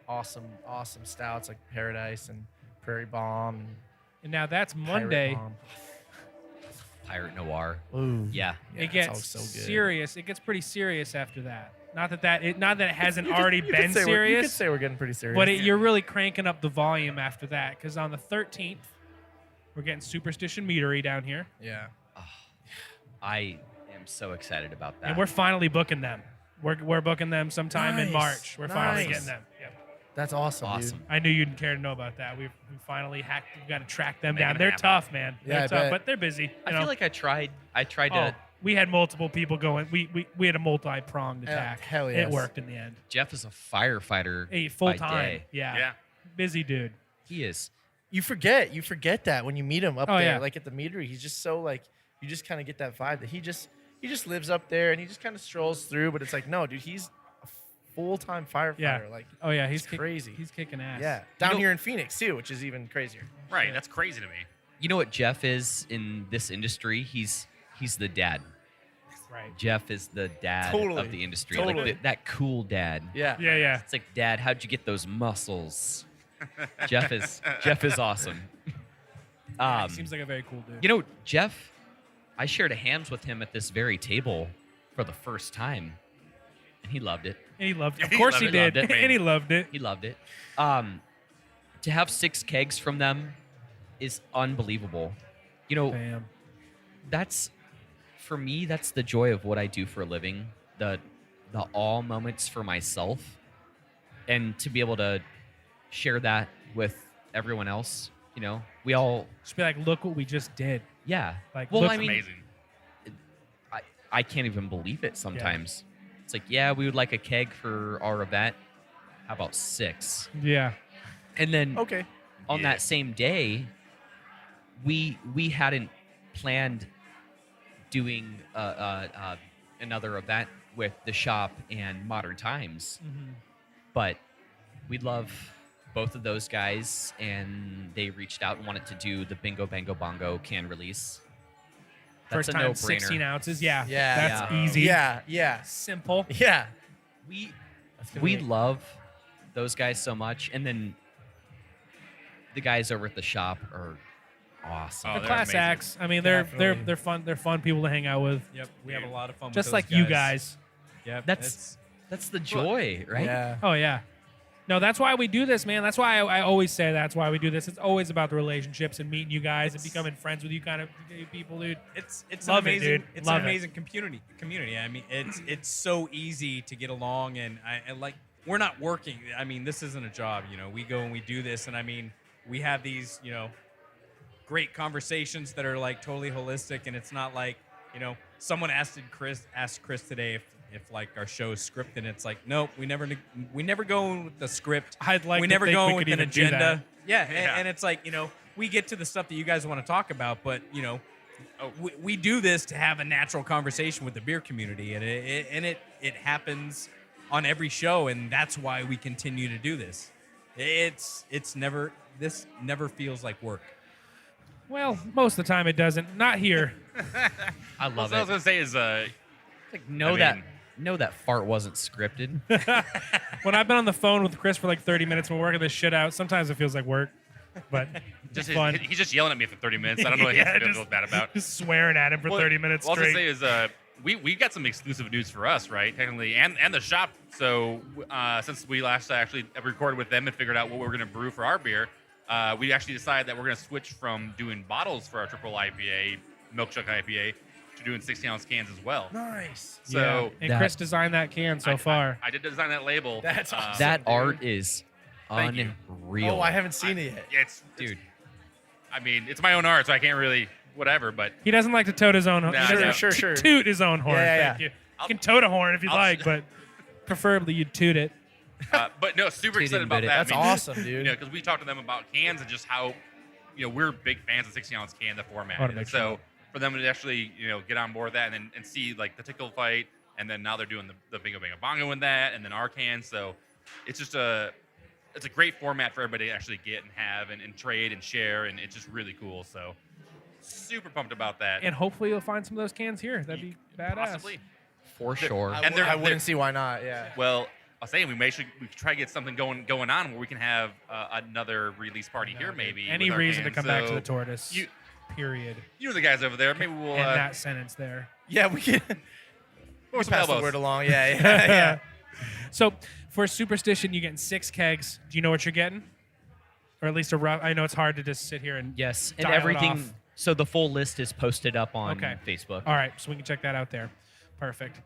awesome stouts like Paradise and Prairie Bomb And now that's and Monday. Pirate Bomb. Pirate Noir. Ooh. Yeah. Yeah, It it's gets all so good. serious. It gets pretty serious after that. Not that it hasn't already You could been say you could serious, say we're getting pretty serious. but you're really cranking up the volume after that because on the 13th we're getting Superstition Meadery down here, yeah. I am so excited about that. and we're finally booking them. We're booking them sometime in Nice. March. We're finally Nice. getting them. Yep. That's awesome, awesome. dude. I knew you didn't care to know about that. We've finally hacked. We've got to track them Making down. it They're happen. tough, man. Yeah, They're I tough, bet. but they're busy. I you feel know? like I tried Oh, to. we had multiple people going. We had a multi-pronged attack. hell It yes. worked in the end. Jeff is a firefighter. Hey, full by time. day. Yeah. Yeah. Busy dude. He is. You forget that when you meet him up Oh, there, yeah. like at the meadery. He's just so like you just kind of get that vibe that he just lives up there and he just kind of strolls through. But it's like no, dude, he's a full-time firefighter. Yeah. Like Oh yeah, he's It's crazy. He's kicking ass. yeah, down know- here in Phoenix too, which is even crazier. Right. That's crazy to me. You know what Jeff is in this industry? He's the dad. Right. Jeff is the dad Totally. of the industry. Totally. Like that cool dad. Yeah. Yeah, yeah. It's like, Dad, how'd you get those muscles? Jeff is awesome. He seems like a very cool dude. You know, Jeff, I shared a hands with him at this very table for the first time, and he loved it. And he loved it. Of He course loved he it. did. Loved it. And he loved it. He loved it. To have 6 kegs from them is unbelievable. You know, Bam. that's for me. That's the joy of what I do for a living. The all moments for myself, and to be able to share that with everyone else. You know, we all, Just be like, look what we just did. yeah. Like, well, look- I mean, Amazing. I can't even believe it sometimes. It's like, yeah, we would like a keg for our event. How about 6? Yeah. And then Okay. on Yeah. that same day, we hadn't planned doing another event with the shop and Modern Times, but we love both of those guys, and they reached out and wanted to do the Bingo Bango Bongo can release. That's First a time, no-brainer. 16 ounces. Yeah, Yeah. that's Yeah. easy. Yeah. Simple. Yeah. We That's gonna we be- love those guys so much, and then the guys over at the shop are awesome. Oh, They're they're class amazing. acts. I mean, they're Definitely. fun. They're fun people to hang out with. Yep, we have a lot of fun. Just with like those you guys. Yep, That's the joy, right? Yeah. Oh yeah. No, that's why we do this, man. That's why I always say that's why we do this. It's always about the relationships and meeting you guys and becoming friends with you kind of people, dude. it's Love an it, amazing dude. it's Love an it. amazing community. I mean, it's so easy to get along, and I like we're not working. I mean, this isn't a job, you know. We go and we do this, and I mean, we have these, you know, great conversations that are like totally holistic, and it's not like, you know, someone asked Chris today if like our show is scripted. It's like, nope, we never go with the script. I'd like we to never think go we with could an even do that. agenda. Yeah, Yeah. And it's like, you know, we get to the stuff that you guys want to talk about, but you know, we do this to have a natural conversation with the beer community, and it happens on every show, and that's why we continue to do this. This never feels like work. Well, most of the time it doesn't. Not here. I What love I was it. gonna say is, Like, know that fart wasn't scripted. When I've been on the phone with Chris for like 30 minutes, we're working this shit out. Sometimes it feels like work, but just it's fun. he's just yelling at me for 30 minutes. I don't know what Yeah, he feels just- bad about. Just swearing at him for 30 minutes What I was straight. gonna say is, we got some exclusive news for us, right? Technically, and the shop. So since we last actually recorded with them and figured out what we were gonna brew for our beer, we actually decided that we're gonna switch from doing bottles for our triple IPA, Milkshake IPA, to doing 16-ounce cans as well. Nice. So Yeah. And that- Chris designed that can so far. I did design that label. That's awesome. That dude. art is Thank you. unreal. Oh, I haven't seen it yet. Yeah, Dude, I mean, it's my own art, so I can't really whatever. But He doesn't like to tote his own horn. Nah, He doesn't no. Sure. toot his own horn. Yeah, Thank you. You can tote a horn if you'd I'll- like, but preferably you'd toot it. but no, super He excited didn't about bid it. that. That's I mean, awesome, You dude. know, because we talked to them about cans and just how, you know, we're big fans of 16-ounce can, the format. Oh, to make And so sure. for them to actually, you know, get on board with that and see like the tickle fight, and then now they're doing the Bingo Bango Bongo in that, and then our can. So it's just it's a great format for everybody to actually get and have and trade and share, and it's just really cool. So super pumped about that. And hopefully you'll find some of those cans here. That'd be badass. Possibly. for sure. I, And would, they're- I wouldn't they're- see why not. Yeah. Well, I'll say we try to get something going on where we can have another release party here, maybe. Any with our reason to cans. come back to So the tortoise. you- Period. You and the guys over there, maybe we'll And that sentence there. Yeah, we can pour some pass the elbows. word along. Yeah. So for Superstition, you're getting 6 kegs. Do you know what you're getting? Or at least a rough. I know it's hard to just sit here and. Yes, and dial it everything. off. So the full list is posted up on Okay. Facebook. All right, so we can check that out there. Perfect.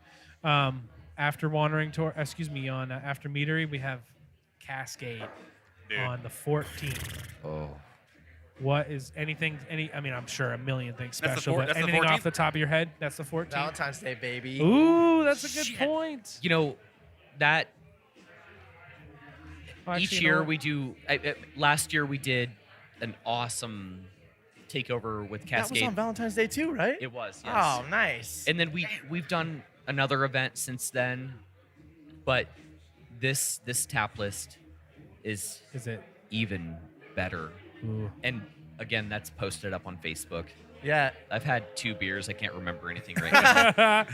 After Wandering Tour, on After Meadery, we have Cascade Dude. on the 14th. Oh, What is anything? I mean, I'm sure a million things That's the special, four- but that's the anything off 14th? the top of your head? That's the 14th. Valentine's Day, baby. Ooh, that's a good Shit. point. you know that Well, actually, each you know year what? we do. Last year we did an awesome takeover with That was Cascade. on Valentine's Day too, right? It was. Yes. Oh, nice. And then we've done another event since then, but this tap list is Is it? even better. Ooh. And again, that's posted up on Facebook. Yeah. I've had 2 beers. I can't remember anything right now.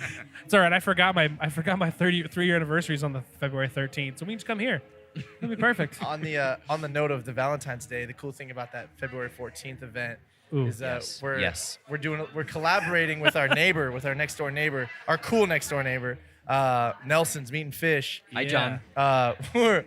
It's all right. I forgot my 3-year anniversary is on the February 13th, so we can just come here. It'll be perfect. On the note of the Valentine's Day, the cool thing about that February 14th event Ooh. is Yes. we're Yes. we're collaborating with our neighbor, with our next door neighbor, our cool next door neighbor, Nelson's Meat and Fish. Hi, John.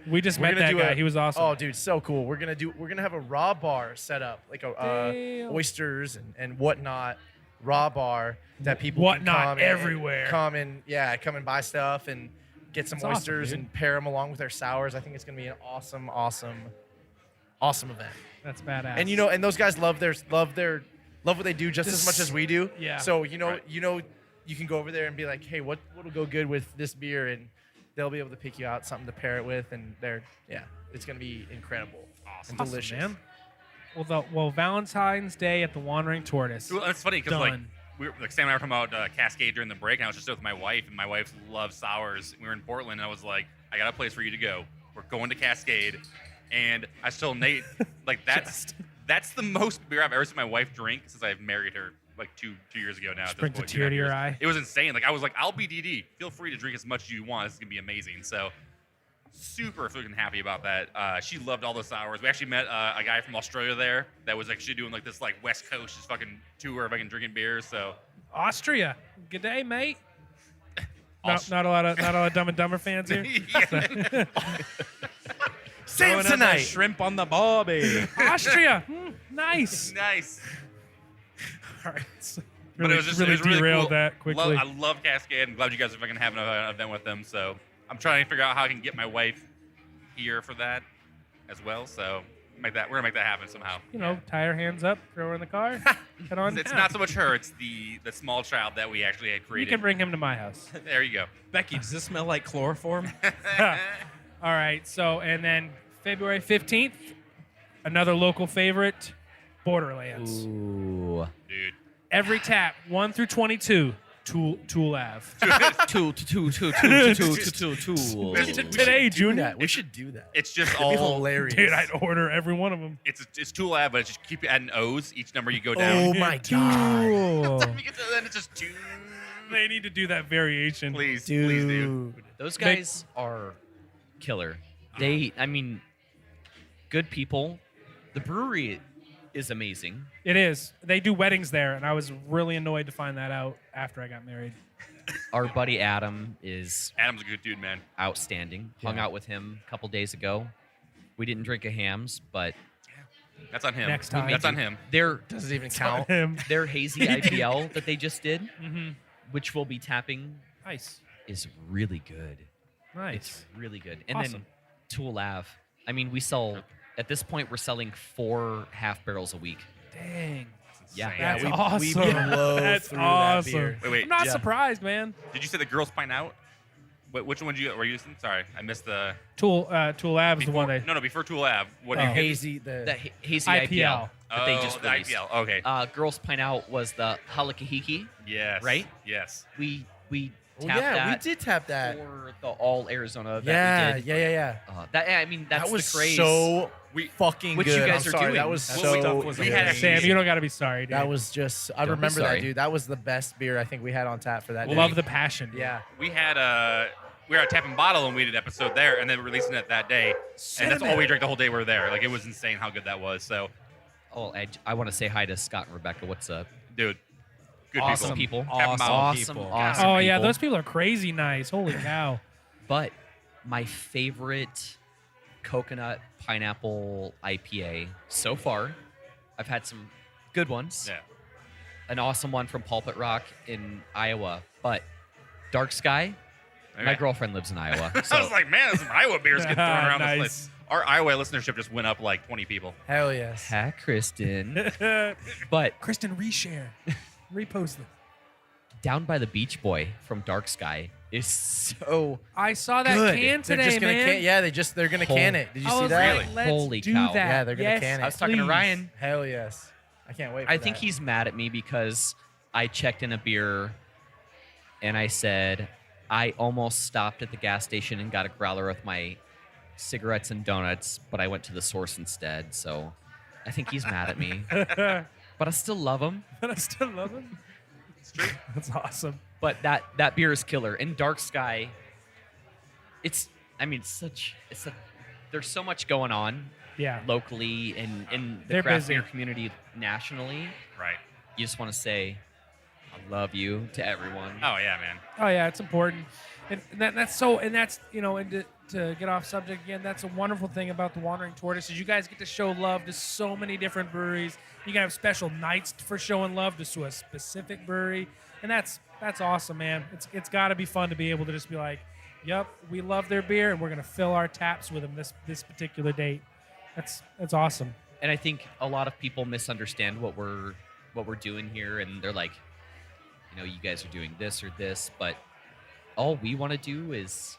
We just we're met gonna that do guy. He was awesome. Oh, dude, so cool. We're gonna have a raw bar set up, like Damn. oysters and whatnot, raw bar that people Whatnot can come everywhere. come and buy stuff and get some That's awesome, oysters dude. and pair them along with their sours. I think it's gonna be an awesome event. That's badass. And and those guys love what they do just as much as we do. Yeah. So Right. you can go over there and be like, hey, what'll go good with this beer, and they'll be able to pick you out something to pair it with, and it's gonna be incredible and Awesome, delicious. man. Valentine's Day at the Wandering Tortoise. Well, it's funny because like Done. we were like Sam and I were talking about Cascade during the break, and I was just with my wife, and my wife loves sours. We were in Portland, and I was like, I got a place for you to go. We're going to Cascade, and I told Nate like that's the most beer I've ever seen my wife drink since I've married her like two years ago now. Brings a tear to your eye. It was insane. Like I was like, I'll be DD. Feel free to drink as much as you want. This is gonna be amazing. So super freaking happy about that. She loved all the sours. We actually met a guy from Australia there that was actually doing like this like West Coast just fucking tour of fucking drinking beers. So Austria. Good day, mate. Not a lot of Dumb and Dumber fans here. Samsonite. Shrimp on the barbie. Austria. Nice. nice. All right. But it was just really it was really derailed cool. that quickly. I love Cascade. I'm glad you guys are fucking having an event with them. So I'm trying to figure out how I can get my wife here for that as well. So we're gonna make that happen somehow. Tie her hands up, throw her in the car, head on. It's down. not so much her; it's the small child that we actually had You created. can bring him to my house. There you go. Becky, does this smell like chloroform? All right. So, and then February 15th, another local favorite, Borderlands. Ooh. Dude. Every tap, 1 through 22, Tool Ave. Tool. Today, Junior. We should do that. It's just It'd be all hilarious. Dude, I'd order every one of them. it's Tool Lab, but it's just keep adding O's each number you go down. Oh my god, Tool. You get to then it's just two. They need to do that variation. Please, please do. dude. Those guys are killer. I mean, good people. The brewery is amazing. It is. They do weddings there, and I was really annoyed to find that out after I got married. Our buddy Adam is Adam's a good dude, man. outstanding. Hung out with him a couple days ago. We didn't drink a hams, but That's on him. Next time. That's on him. their Does it even count? Him. hazy IPL that they just did, Mm-hmm. which we'll be tapping, Nice. is really good. Nice. It's really good. And Awesome. then Tool Ave. I mean, we sell at this point we're selling 4 half barrels a week. Dang. Yeah. Insane. That's we awesome. blow That's through that awesome. beer. Wait. I'm not Yeah. surprised, man. Did you say the Girls Pine Out? Which one were you using? Sorry, I missed the. Tool Ave is the one they. No, before Tool Ave. What Oh. do you hit? Hazy. That hazy IPL. IPL that they Oh, just the released. IPL. Okay. Girls Pine Out was the Halakahiki. Yes. right? Yes. We Oh, tapped yeah, we that did tap that. for the All Arizona that Yeah, we did. yeah. I mean, that's That was the craze. so We fucking What good. you guys I'm are sorry, doing. that was What so we thought was good. amazing. Sam, you don't got to be sorry, dude. That was just. I Don't be remember that, sorry. dude. That was the best beer I think we had on tap for that day. Love the passion. Yeah. we had we were at Tap and Bottle and we did an episode there, and then releasing it that day, and that's all we drank the whole day we were there. Like it was insane how good that was. So, Oh, I want to say hi to Scott and Rebecca. What's up? dude, good Awesome people. people. Tap 'em out. Awesome, people. awesome Oh yeah, people. those people are crazy nice. Holy cow. But my favorite coconut pineapple IPA so far, I've had some good ones. Yeah. An awesome one from Pulpit Rock in Iowa. But Dark Sky, my Okay. girlfriend lives in Iowa. I So was like, man, some Iowa beers getting thrown around Nice. this place. Our Iowa listenership just went up like 20 people. Hell yes. ha, Kristen. But Kristen, reshare. Repost them. Down by the Beach Boy from Dark Sky is so I saw that Good. can They're today, just gonna man. they're gonna can it. Did you I see was that? like, let's Holy do cow. that. Yeah, they're gonna Yes, can it. I was talking to please. Ryan. Hell yes. I can't wait. For I think that. he's mad at me because I checked in a beer and I said I almost stopped at the gas station and got a growler with my cigarettes and donuts, but I went to the source instead. So I think he's mad at me. But I still love him. But I still love him. That's awesome. But that beer is killer. And Dark Sky, there's so much going on Yeah. locally and in the They're craft busy. beer community nationally. Right. You just want to say, I love you to everyone. Oh, yeah, man. Oh yeah, it's important, and that's so, and that's and to get off subject again, that's a wonderful thing about the Wandering Tortoise is you guys get to show love to so many different breweries. You can have special nights for showing love to a specific brewery, and that's awesome, man. It's got to be fun to be able to just be like, yep, we love their beer, and we're gonna fill our taps with them this particular date. That's awesome. And I think a lot of people misunderstand what we're doing here, and they're like, you guys are doing this or this, but all we want to do is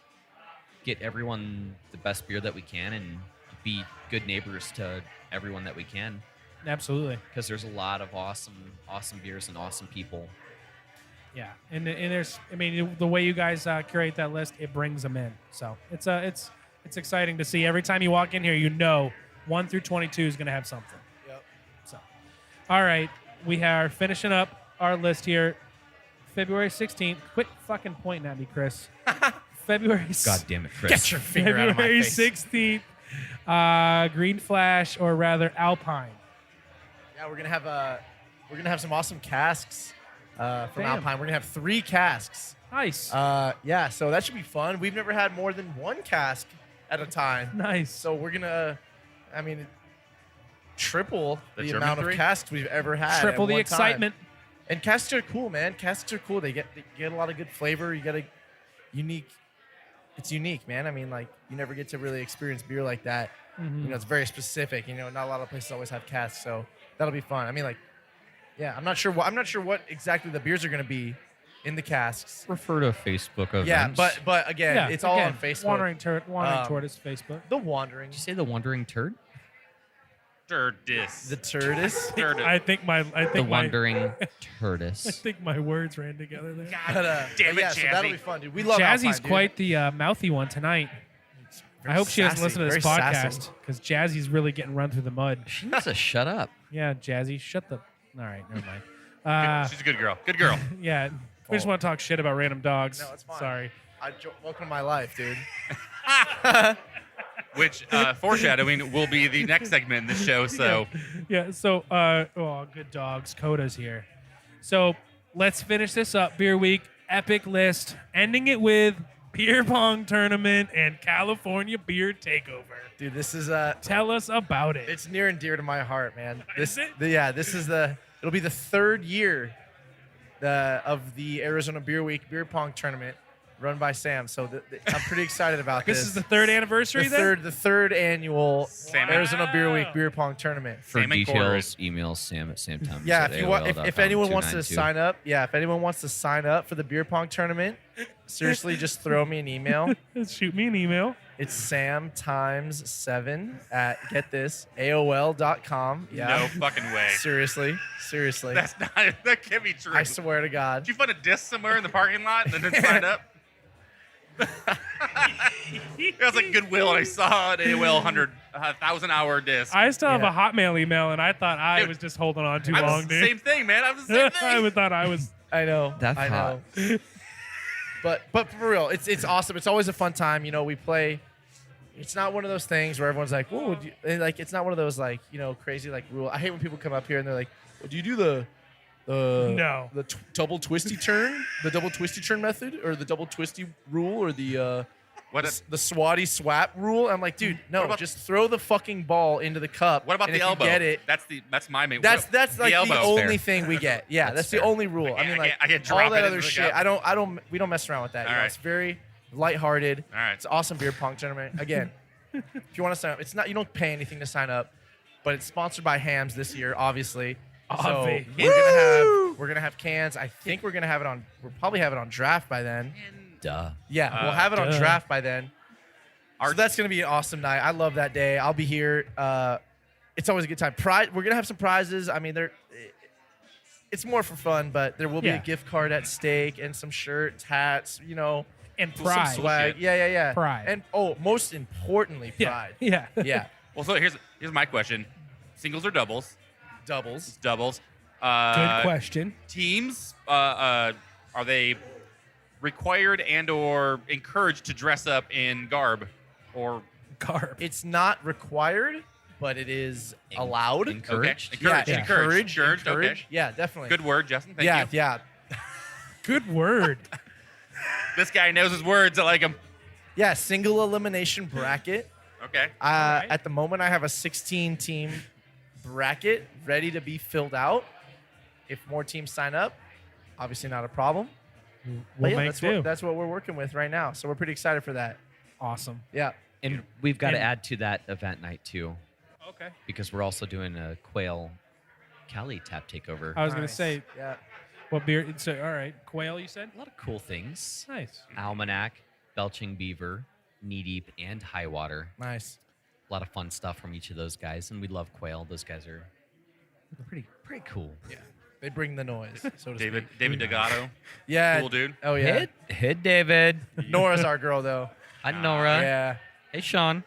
get everyone the best beer that we can and be good neighbors to everyone that we can. Absolutely. because there's a lot of awesome beers and awesome people. Yeah, and there's, I mean, the way you guys curate that list, it brings them in. So it's exciting to see. Every time you walk in here, you know 1 through 22 is going to have something. Yep. So, all right, we are finishing up our list here. February 16th. Quit fucking pointing at me, Chris. February. God damn it, Chris. Get your finger out of my February face. 16th. Green Flash, or rather Alpine. Yeah, we're gonna have some awesome casks from Damn. Alpine. We're gonna have 3 casks. Nice. Yeah, so that should be fun. We've never had more than 1 cask at a time. Nice. So we're gonna, I mean, triple The the German amount of 3? casks we've ever had. Triple at the one time. excitement. And casks are cool, man. Casks are cool. They get a lot of good flavor. You get a unique. It's unique, man. I mean, like, you never get to really experience beer like that. Mhm. You know, it's very specific. You know, not a lot of places always have casks, so that'll be fun. I mean, like, yeah, I'm not sure what exactly the beers are going to be in the casks. Refer to Facebook events. Yeah, but again, Yeah, it's all again, on Facebook. Wandering Um, Tortoise Facebook. The Wandering, Did you say the Wandering Turd? Turdis. the Turdis. Turdis. I think my The Wandering I Tortoise. think my words ran together there. But, Damn it, yeah, so that'll Jazzy. be fun, dude. We love Jazzy's Alpine, dude. quite the mouthy one tonight. Very I hope she doesn't sassy, listen to this very podcast sassy. because Jazzy's really getting run through the mud. She needs to shut up. Yeah, Jazzy, shut the. All right, never mind. She's a good girl. Good girl. Yeah, we just want to talk shit about random dogs. No, it's fine. Sorry. Welcome to my life, dude. Which foreshadowing will be the next segment in this show. So Yeah. So, good dogs. Coda's here. So let's finish this up. Beer Week epic list, ending it with beer pong tournament and California beer takeover. Dude, this is Tell us about it. it's near and dear to my heart, man. Is it? This is it'll be the 3rd year of the Arizona Beer Week beer pong tournament run by Sam. So I'm pretty excited about this. This is the 3rd anniversary. the third annual Sam- Arizona Beer Week beer pong tournament. For Salmon details, quarters. email Sam at samtimes. Yeah, if anyone wants to sign up, if anyone wants to sign up for the beer pong tournament, seriously, just throw me an email. then? Shoot me an email. It's samtimes7 at AOL.com. Yeah. no fucking way. Seriously. That can't be true. I swear to God. Did you find a disc somewhere in the parking lot and then sign up? It was like Goodwill, and I saw an AOL 1,000-hour disc. I still have Yeah. a Hotmail email, and I thought I Dude, was just holding on too I was long, the dude. same thing, man. I was the same I thing. thought I was. I know. That's I know. But for real, it's awesome. It's always a fun time. You know, we play. It's not one of those things where everyone's like, "Whoa," like it's not one of those like crazy like rule. I hate when people come up here and they're like, well, "Do you do the No. the double twisty turn, the double twisty turn method, or the double twisty rule, or the swatty swap rule?" I'm like, dude, no, What about- just throw the fucking ball into the cup. What about and the if elbow? You get it. That's my main. That's like the elbow. only Fair. thing we get. Yeah, that's the fair. only rule. I mean, like I can't all drop that it other into the shit. cup. We don't mess around with that. You All know, right. It's very lighthearted. All right. It's an awesome beer pong tournament. Again, if you want to sign up, it's not you don't pay anything to sign up, but it's sponsored by Hams this year, obviously. So Obvi. we're gonna have cans. I think we'll probably have it on draft by then. Duh. Yeah, we'll have it on duh. draft by then. So that's gonna be an awesome night. I love that day. I'll be here. It's always a good time. We're gonna have some prizes. I mean, it's more for fun, but there will be Yeah. a gift card at stake and some shirts, hats. And some pride. swag. Yeah. Pride. And most importantly, Yeah. pride. Yeah. Yeah. Well, so here's my question: singles or doubles? Doubles. Doubles. Good question. Teams, are they required and/or encouraged to dress up in garb, or Carb. It's not required, but it is allowed. Encouraged. Okay. Yeah, Encouraged. Okay. Yeah, definitely. Good word, Justin. Thank you. Yeah. Good word. This guy knows his words. I like him. Yeah, single elimination bracket. Okay. right. At the moment, I have a 16-team bracket ready to be filled out. If more teams sign up, obviously not a problem. But We'll yeah, make do. that's what we're working with right now. So we're pretty excited for that. Awesome. Yeah. And we've got to And- add to that event night too, Okay. because we're also doing a Quail Cali tap takeover. I was going to Nice. say, Yeah. what beer? So, all right. Quail, you said? A lot of cool things. Nice. Almanac, Belching Beaver, Knee Deep, and High Water. Nice. A lot of fun stuff from each of those guys, and we love Quail. Those guys are Pretty cool. Yeah. They bring the noise, so to David speak. David Delgado. Yeah. Cool dude. Oh yeah. Hit David. Nora's our girl though. Hi Nora. Yeah. Hey Sean.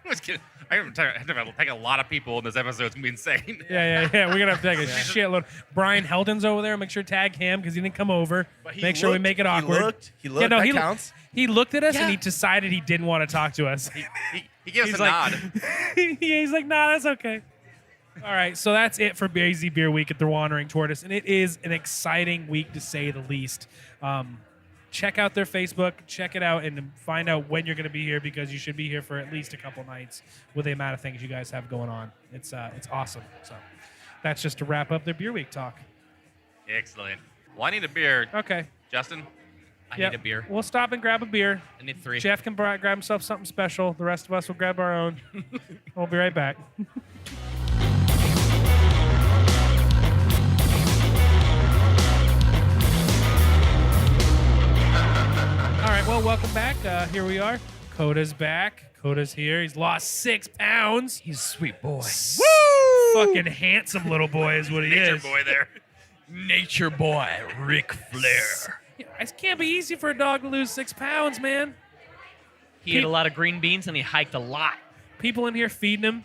I was kidding. I have to take a lot of people in this episode. It's gonna be insane. Yeah. We're gonna have to take a shitload. Brian Heldon's over there. Make sure to tag him because he didn't come over. But Make sure we make it awkward. He looked. no, that he counts. He looked at us and Yeah. he decided he didn't want to talk to us. He gave us He's a like- nod. He's like, nah, that's okay. All right, so that's it for Busy Beer Week at the Wandering Tortoise, and it is an exciting week to say the least. Check out their Facebook, check it out, and find out when you're going to be here because you should be here for at least a couple nights with the amount of things you guys have going on. It's awesome. So that's just to wrap up their Beer Week talk. Excellent. Well, I need a beer. Okay. Justin? I Yep. need a beer. We'll stop and grab a beer. I need 3. Jeff can grab himself something special. The rest of us will grab our own. We'll be right back. All right, well, welcome back. Here we are. Coda's back. Coda's here. He's lost 6 pounds. He's a sweet boy. Woo! Fucking handsome little boy is what he Nature is. boy there. Nature boy, Ric Flair. Yeah, it can't be easy for a dog to lose 6 pounds, man. He ate a lot of green beans and he hiked a lot. People in here feeding him.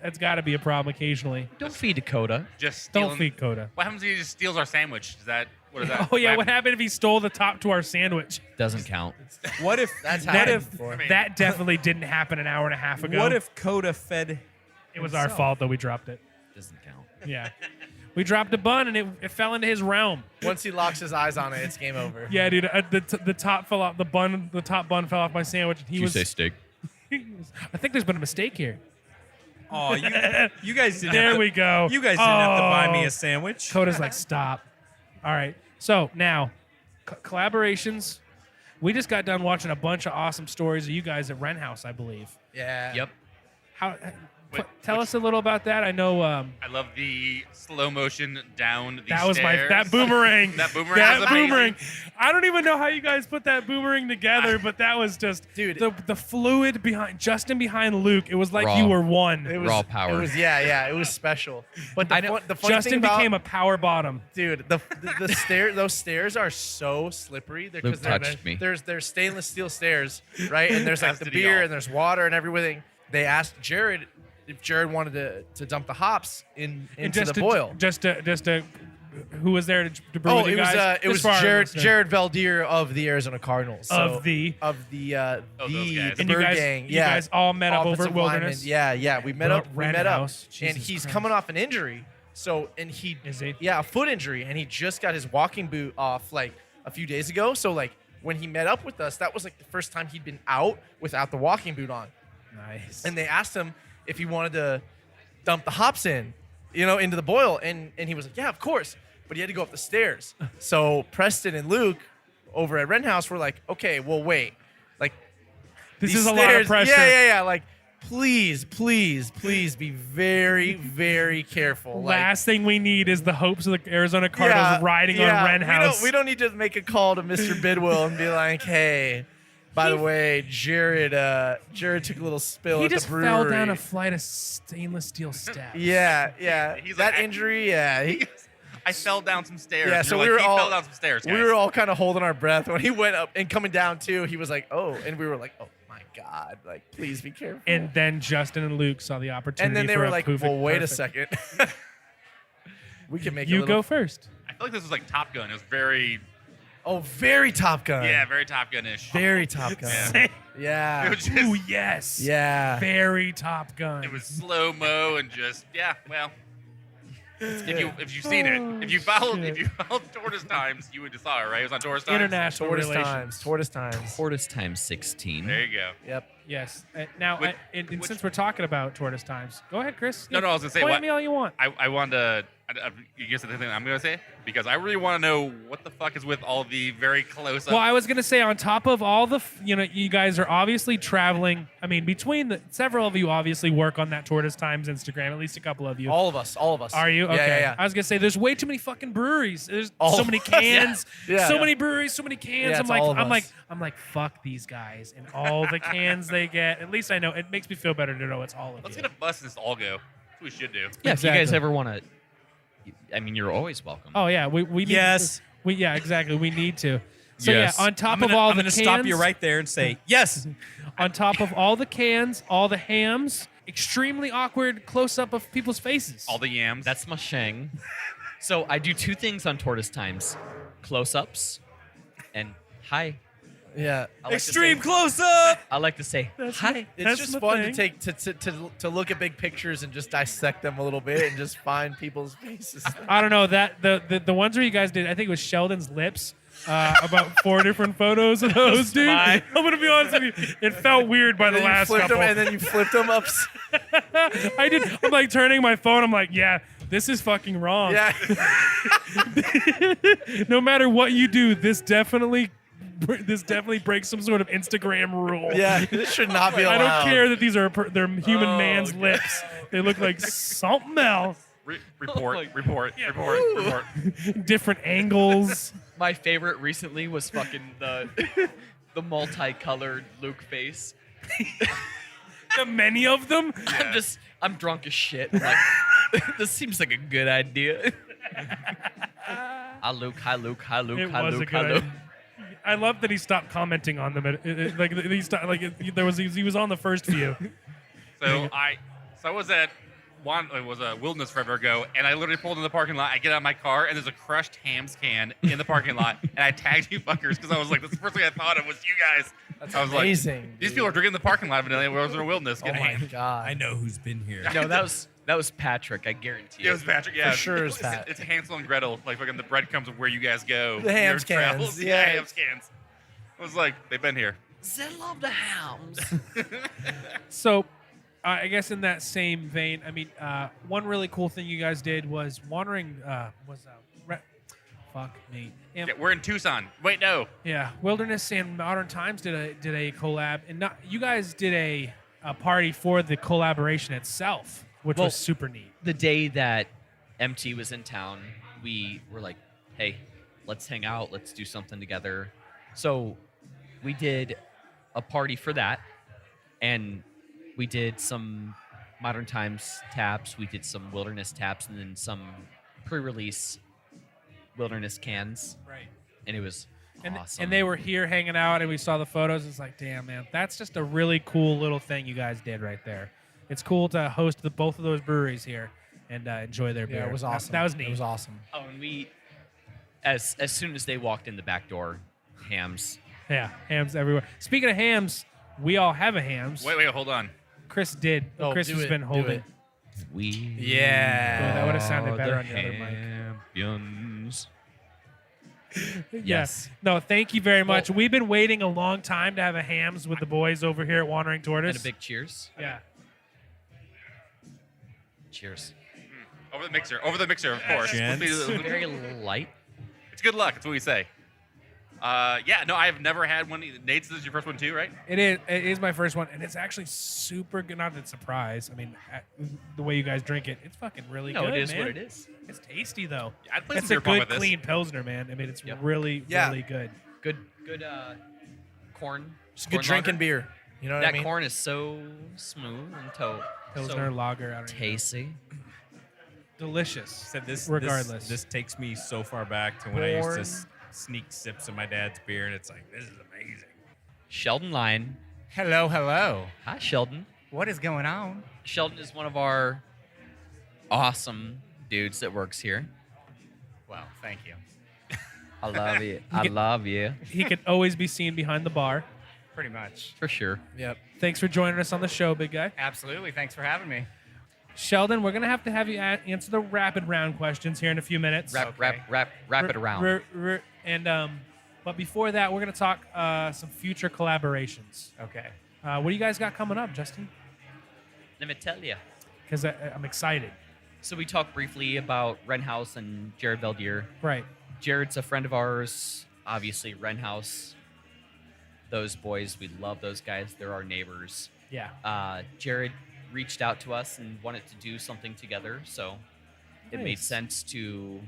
That's got to be a problem occasionally. Don't feed Dakota. Just stealing. Don't feed Coda. What happens if he just steals our sandwich? What is that? Oh yeah, what happened if he stole the top to our sandwich? Doesn't count. What if That's That, happened before. that definitely didn't happen an hour and a half ago. What if Coda fed? it was our fault though? We dropped it. Doesn't count. Yeah, we dropped a bun and it fell into his realm. Once he locks his eyes on it, it's game over. Yeah, dude. The top fell off. The top bun fell off my sandwich. And he was. steak? I think there's been a mistake here. Oh, you guys didn't. There have to, we go. You guys didn't have to buy me Oh. a sandwich. Coda's like, stop. All right. So now, collaborations. We just got done watching a bunch of awesome stories of you guys at Rent House, I believe. Yeah. Yep. How? Tell us a little about that. I know. I love the slow motion down the That was stairs. that boomerang. That boomerang That was amazing. boomerang. I don't even know how you guys put that boomerang together, but that was just Dude. the fluid behind Justin behind Luke. It was like Raw. you were one. It was, Raw power. It was it was special. But the, I know. the funny Justin thing about, became a power bottom. dude, the stair, those stairs are so slippery. They're, 'cause Luke they're- touched me. There's stainless steel stairs, right? And there's like the Custody beer all. and there's water and everything. They asked Jared if Jared wanted to dump the hops into just the boil. Just to, who was there to brew Oh, with you it was guys? it was Just for our Jared listeners. Jared Valdir of the Arizona Cardinals. Of the- the those guys. And you Bird guys, Gang. you Yeah. guys all met up over Offensive at Wilderness. lineman. Yeah. We met Well, up. Red House. And Jesus he's Christ. coming off an injury. So and he Is he? Yeah, a foot injury, and he just got his walking boot off like a few days ago. So like when he met up with us, that was like the first time he'd been out without the walking boot on. Nice. And they asked him if he wanted to dump the hops into the boil, and he was like, yeah, of course. But he had to go up the stairs. So Preston and Luke over at Rent House were like, okay, well, wait. Like, This these is a lot of stairs- pressure. Yeah. Like, please be very, very careful. Like, Last thing we need is the hopes of the Arizona Cardinals riding on Wren House. We don't need to make a call to Mr. Bidwell and be like, hey, by the way, Jared took a little spill He at the just brewery. fell down a flight of stainless steel steps. Yeah. He's That like, injury, yeah. I fell down some stairs. Yeah, And so you're we like, were he all- fell down some stairs, guys. We were all kind of holding our breath when he went up and coming down too. He was like, "Oh," and we were like, "Oh my God! Like, please be careful." And then Justin and Luke saw the opportunity. And then they for were a like, perfect- "Well, wait a perfect- second. We can make a You little." go first. I feel like this was like Top Gun. It was very, Oh, very Top Gun. very Top Gun-ish. very Top Gun. It Yeah. was just, Ooh, yes. Yeah. Very Top Gun. it was slow mo and just, well. If you've seen it, if you followed Tortoise Times, you would have saw it, right? It was on Tortoise Times. International Tortoise relations. times. Tortoise times. Tortoise times 16. There you go. Yep. Yes. Now, Which- and since we're talking about Tortoise Times, go ahead, Chris. No, I was gonna say, Point what- at me all you want. I wanted to. You guess the thing I'm gonna say because I really want to know what the fuck is with all the very close up. Well, I was gonna say on top of all the, you guys are obviously traveling. I mean, between the several of you obviously work on that Tortoise Times Instagram. At least a couple of you. All of us. Are you? Okay. Yeah. I was gonna say there's way too many fucking breweries. There's All so of many us. cans. Yeah. So many breweries, so many cans. Yeah, it's all of us. I'm like, fuck these guys and all the cans they get. At least I know it makes me feel better to know it's all of Let's you. get a bus and just all go. we should do. Yeah, if you guys Exactly. ever want to, I mean, you're always welcome. Oh yeah, we need Yes. yeah, exactly. We need to. So Yes. yeah, on top I'm of all the gonna cans, stop you right there and say yes. on top of all the cans, all the hams, extremely awkward close up of people's faces. All the yams. That's my shang. So I do two things on Tortoise Times: close-ups and hi. Yeah. I like Extreme To close up. say, I like to say hi. It's That's just the fun thing. to take to look at big pictures and just dissect them a little bit and just find people's faces. I don't know that the ones where you guys did. I think it was Sheldon's lips. About 4 different photos of those, dude. Mine. I'm gonna be honest with you. It felt weird by the And then you last flipped couple. them, and then you flipped them up. I did. I'm like turning my phone. I'm like, yeah, this is fucking wrong. Yeah. No matter what you do, this definitely breaks some sort of Instagram rule. Yeah. This should not be I allowed. don't care that these are they're human Oh, man's God. lips. They look like something else. Report. like- Report. Yeah. Report. Different angles. My favorite recently was fucking the multicolored Luke face. The many of them. I'm drunk as shit. I'm like, this seems like a good idea. Hi Luke, hi Luke, hi Luke, It hi was a Luke, good hi Luke. idea. I love that he stopped commenting on them. Like he stopped, he was on the first few. So I was at it was a Wilderness forever ago, and I literally pulled in the parking lot. I get out of my car, and there's a crushed hams can in the parking lot, and I tagged you fuckers because I was like, that's the first thing I thought of was you guys. That's I was amazing. like, these people are drinking in the parking lot, and I was in a Wilderness. Oh getting my hammed. god. I know who's been here. No, that was Patrick. I guarantee Yeah, it was Patrick. Yeah, For sure it's Pat. It's Hansel and Gretel, like fucking the breadcrumbs of where you guys go. The hams your travels. cans, Yeah, yeah. hams cans. I was like, they've been here. They love the hounds. So, I guess in that same vein, I mean, one really cool thing you guys did was fuck me. Yeah, we're in Tucson. Wait, no. Yeah, Wilderness and Modern Times did a collab, and you guys did a party for the collaboration itself, which Well, was super neat. The day that MT was in town, we were like, hey, let's hang out, let's do something together. So we did a party for that, and we did some Modern Times taps, we did some Wilderness taps, and then some pre-release Wilderness cans, Right. and it was And, awesome. and they were here hanging out, and we saw the photos. It's like, damn, man, that's just a really cool little thing you guys did right there. It's cool to host both of those breweries here and enjoy their beer. Yeah, it was awesome. That was neat. It was awesome. Oh, and we, as soon as they walked in the back door, hams. Yeah, hams everywhere. Speaking of hams, we all have a hams. Wait, Chris did. Oh, Chris do has it, been do holding. it. We Yeah. that would've sounded are better the on your other mic. Hammpions. Yeah. Yes. No, thank you very much. We've been waiting a long time to have a hams with the boys over here at Wandering Tortoise. And a big cheers. yeah. Cheers. Over the mixer, of course. Gents. Very light. It's good luck. That's what we say. Yeah, no, I've never had one. Nate's, this is your first one too, right? It is my first one, and it's actually super good. Not a surprise. I mean, the way you guys drink it, it's fucking really No, good. it is man. what it is. It's tasty though. Yeah, I'd play It's some a beer pong good, with this. clean pilsner, man. I mean, it's Yep. really, Yeah. really good. Good corn. Just good corn drinking lager. beer. You know what That I mean? corn is so smooth and Pilsner so lager, I don't even know. tasty. Delicious. Said this Regardless. This takes me so far back to when I used to Corn. sneak sips of my dad's beer, and it's like, this is amazing. Sheldon Lyon. Hello, hello. Hi, Sheldon. What is going on? Sheldon is one of our awesome dudes that works here. Well, thank you. I love you. I love you. He can always be seen behind the bar. Pretty much. For sure. Yep. Thanks for joining us on the show, big guy. Absolutely. Thanks for having me. Sheldon, we're gonna have you answer the rapid round questions here in a few minutes. Wrap it around. But before that, we're gonna talk some future collaborations. Okay. What do you guys got coming up, Justin? Let me tell you. Because I'm excited. So we talked briefly about Renhouse and Jared Beldier. Right. Jared's a friend of ours. Obviously, Renhouse. Those boys, we love those guys. They're our neighbors. Yeah. Jared reached out to us and wanted to do something together, so it made Nice. sense to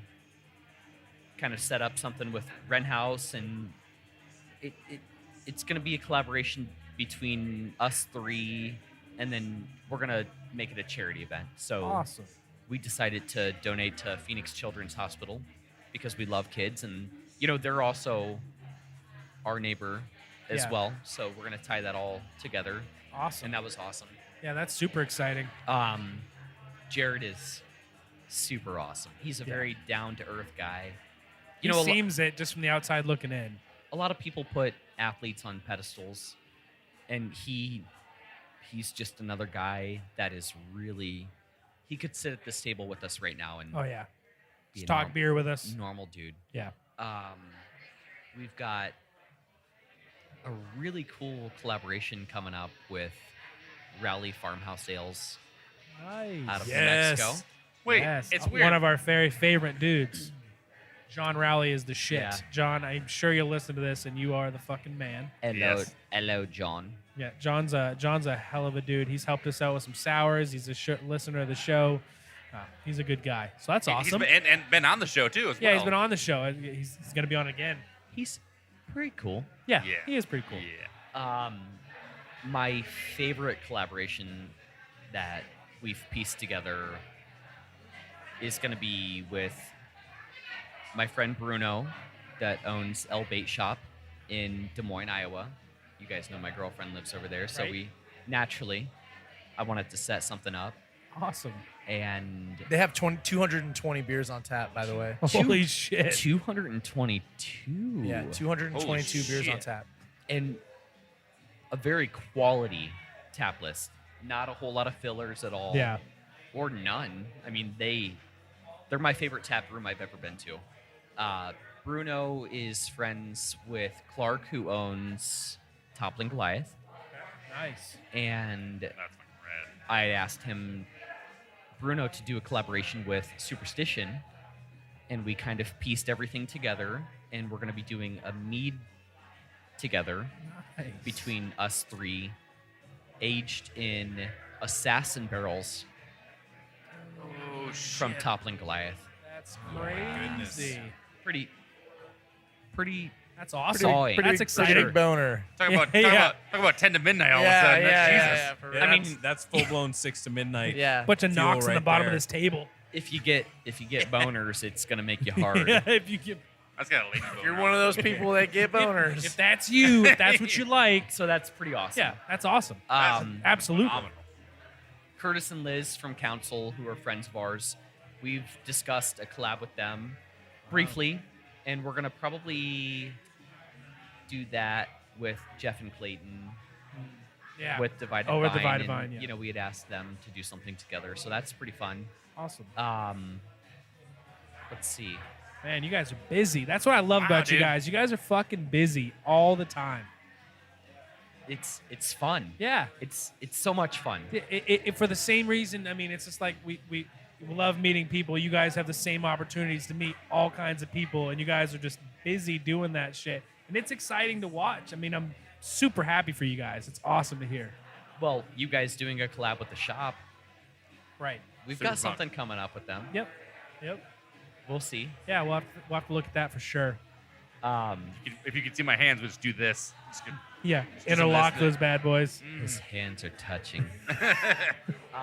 kind of set up something with Renhouse, and it's going to be a collaboration between us three and then we're gonna make it a charity event. So Awesome. we decided to donate to Phoenix Children's Hospital because we love kids, and they're also our neighbor as Yeah. well. So we're gonna tie that all together, Awesome. and that was awesome. Yeah, that's super exciting. Jared is super awesome. He's a Yeah. very down to earth guy. He a lo- seems it just from the outside looking in. a lot of people put athletes on pedestals, and he's just another guy that is really, he could sit at this table with us right now and Oh yeah. be Just a talk beer with us. normal dude. Yeah. We've got a really cool collaboration coming up with Rally Farmhouse Ales Nice. out of New Yes. Mexico. Wait, Yes. it's weird. One of our very favorite dudes. John Rowley is the shit. Yeah. John, I'm sure you'll listen to this and you are the fucking man. Yes. Hello, John. Yeah, John's a hell of a dude. He's helped us out with some sours. He's a listener of the show. He's a good guy. So that's awesome. And been on the show too as well. Yeah, he's been on the show. He's going to be on again. He's pretty cool. Yeah, Yeah. he is pretty cool. Yeah. My favorite collaboration that we've pieced together is going to be with my friend Bruno that owns El Bait Shop in Des Moines, Iowa. You guys know my girlfriend lives over there, so Right. I wanted to set something up, Awesome. and They have 220 beers on tap, by the way. Holy shit. 222. Yeah, 222 Holy beers on shit. tap. And a very quality tap list. Not a whole lot of fillers at all. Yeah. Or none. I mean, they're my favorite tap room I've ever been to. Bruno is friends with Clark, who owns Toppling Goliath, Nice. and That's fucking rad. I asked Bruno, to do a collaboration with Superstition, and we kind of pieced everything together, and we're going to be doing a mead together Nice. between us three, aged in assassin barrels Oh shit. from Toppling Goliath. That's goodness. crazy. Pretty That's awesome. Sawing. That's exciting. Big boner. Talk Yeah, about 10 to midnight all of a sudden. That's Jesus. for Yeah, real. that's full blown 6 to midnight. Yeah. Bunch of Fuel knocks on the right bottom there. of this table. If you get boners, it's gonna make you hard. Yeah, if you give, That's got a lady boner. You're one of those people that get boners. if that's you, if that's what you like, So that's pretty awesome. yeah, that's awesome. Absolutely. Phenomenal. Curtis and Liz from Council, who are friends of ours, we've discussed a collab with them briefly, and we're gonna probably do that with Jeff and Clayton Yeah. with Divided Oh, with Vine. Divided and, Vine, yeah. You know, we had asked them to do something together, so that's pretty fun. Awesome. Let's see. Man, you guys are busy. That's what I love Wow, about you dude. guys. You guys are fucking busy all the time. It's fun. Yeah. It's so much fun. For the same reason, I mean, it's just like we love meeting people. You guys have the same opportunities to meet all kinds of people, and you guys are just busy doing that shit. And it's exciting to watch. I mean, I'm super happy for you guys. It's awesome to hear. Well, you guys doing a collab with the shop. Right. We've Super got fun. something coming up with them. Yep. Yep. We'll see. Yeah, we'll have to look at that for sure. If you could see my hands, we'll just do this. Just gonna- Yeah. do some Interlock listening. those bad boys. His hands are touching.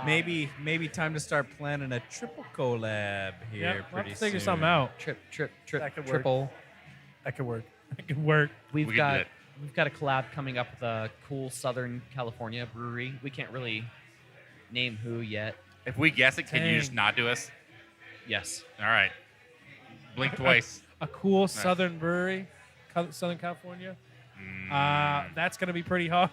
Maybe time to start planning a triple collab here Yeah, we'll pretty have to figure soon. something out. That could work. triple. That could work. That could work. We've We can do got it. we've got a collab coming up with a cool Southern California brewery. We can't really name who yet. If we guess it, can you just Dang. not do us? Yes. All right. Blink twice. A cool Southern brewery, Southern California. That's gonna be pretty hard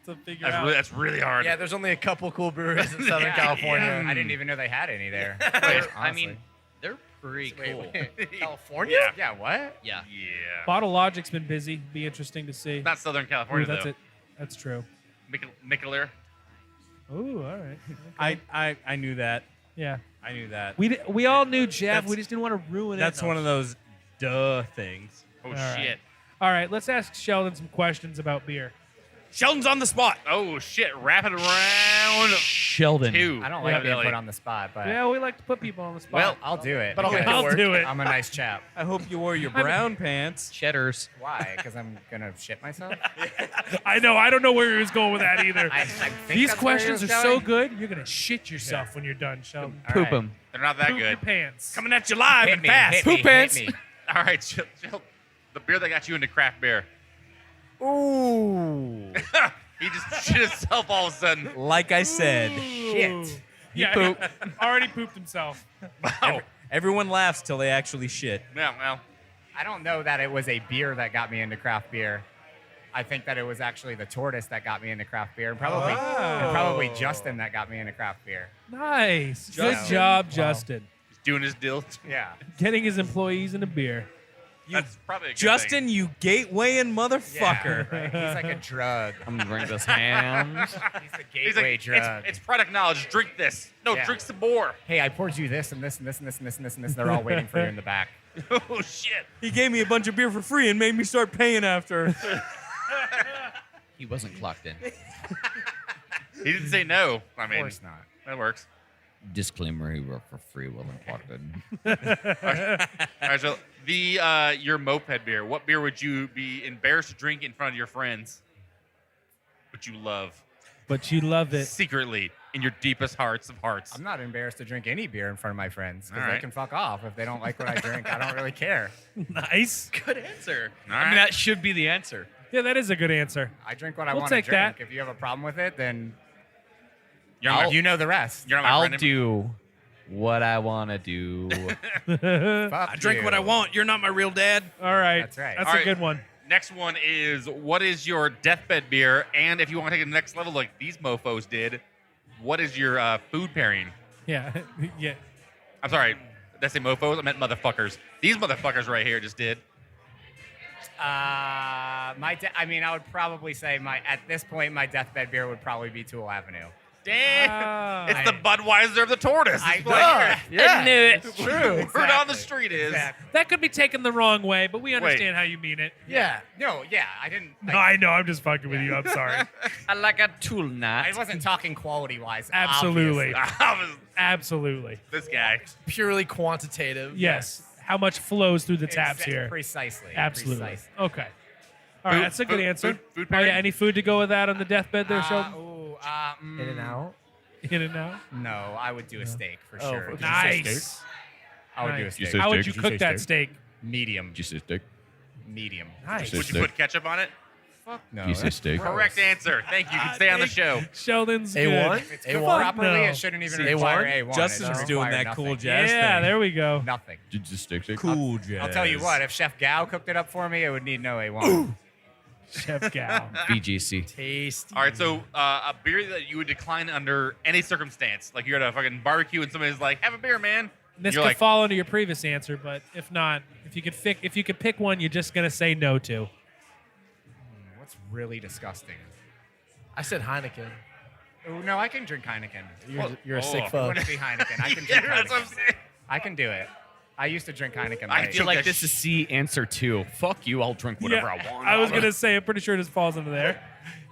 to figure out. That's really hard. Yeah, there's only a couple cool breweries in Southern California. I didn't even know they had any there. I Honestly. mean, they're pretty cool. California? Yeah, what? Yeah. Yeah. Bottle Logic's been busy. Be interesting to see. Not Southern Ooh, California that's though. it. That's true. Mickler. Ooh, all right. Okay. I knew that. Yeah. I knew that. We all knew Jeff. That's- We just didn't want to ruin it. That's one of those duh things. Oh All right. shit. All right, let's ask Sheldon some questions about beer. Sheldon's on the spot. Oh shit! Rapid round Sheldon. 2. I don't like being Evidently. put on the spot, but Yeah, we like to put people on the spot. well, I'll do it. But I'll make it I'll work. do it. I'm a nice chap. I hope you wore your brown pants. Cheddars. Why? Because I'm gonna shit myself. I know. I don't know where he was going with that either. I think These that's where he questions are was so going. good. You're gonna shit yourself when you're done, Sheldon. All Poop right. them. They're not that Poop your good. pants. Coming at you live Hit and me, fast. hit me, Poop pants. hit me. All right, Jill, the beer that got you into craft beer. Ooh. He just shit himself all of a sudden. Like I said, Shit. Yeah, already pooped himself. Wow. everyone laughs till they actually shit. Yeah, well, I don't know that it was a beer that got me into craft beer. I think that it was actually the tortoise that got me into craft beer, and probably Justin that got me into craft beer. Nice. Good Justin. job, Wow. Justin. he's doing his deal. Yeah. Getting his employees into beer. That's probably a good Justin, thing. you gatewaying motherfucker. Yeah, right? He's like a drug. I'm gonna drink this hams. He's the He's gateway like, drug. it's product knowledge. Drink this. No, Yeah. drink some more. Hey, I poured you this and this and this and this and this and this and this. They're all waiting for you in the back. Oh shit! He gave me a bunch of beer for free and made me start paying after. He wasn't clocked in. He didn't say no. I Of mean, course not. that works. Disclaimer: he worked for free, wasn't clocked in. All right, so your moped beer. What beer would you be embarrassed to drink in front of your friends, but you love But you love it. secretly in your deepest hearts of hearts? I'm not embarrassed to drink any beer in front of my friends because All they right. can fuck off if they don't like what I drink. I don't really care. Nice. Good answer. All I mean, right. that should be the answer. Yeah, that is a good answer. I drink what I We'll want to take drink. that. If you have a problem with it, then You're not my, you know the rest. you're not my I'll friend anymore. do what I want to do. Fuck I drink you. what I want. You're not my real dad. All right. That's right. That's All a right. good one. Next one is what is your deathbed beer? And if you want to take it to the next level, like these mofo's did, what is your food pairing? Yeah. Yeah. I'm sorry, did I say mofos? I meant motherfuckers. These motherfuckers right here just did. I would probably say at this point, my deathbed beer would probably be Tool Avenue. Damn, it's the I- Budweiser of the tortoise. I It's like, yeah. I knew it. It's true. word on the street is. Exactly. That could be taken the wrong way, but we understand how you mean it. Yeah. No, yeah. I didn't. No, I know. I'm just fucking with you. I'm sorry. I like a tool I knot. wasn't talking quality wise. Absolutely. I was- Absolutely. this guy. Purely quantitative. Yes. How much flows through the taps here? Precisely. Absolutely. Precisely. Okay. All right. Food- That's a good food- answer. food Oh, yeah. pairing? Any food to go with that on the deathbed there, Sheldon? In and out. In and out. No, I would do a steak for Oh, sure. okay. Nice. I would do a Nice. steak. say How would steak? you cook that steak? Medium. you say steak? Medium. Nice. Would you put ketchup on it? Fuck no. You say that's steak? gross. Correct answer. Thank you. You can stay on the show. Sheldon's A1? good. If it's A1? cooked properly, No. it shouldn't even See, require A1? A1. Justin's It should doing require that cool nothing. jazz Yeah, thing. there we go. Nothing. Did you steak? Cool jazz. I'll tell you what, if Chef Gao cooked it up for me, it would need no A1. Chef Gal. BGC. Tasty. All right, so a beer that you would decline under any circumstance. Like you're at a fucking barbecue and somebody's like, have a beer, man. This You're could like, fall into your previous answer, but if not, if you could pick one, you're just gonna say no to. What's really disgusting? I said Heineken. Oh, no, I can drink Heineken. You're a sick Oh. It fuck. wouldn't be Heineken. I can yeah, drink that's what I'm Heineken. saying. I can do it. I used to drink Heineken. I light. I feel like that this is C answer 2. Fuck you, I'll drink whatever I want. I was gonna say, I'm pretty sure this falls into there.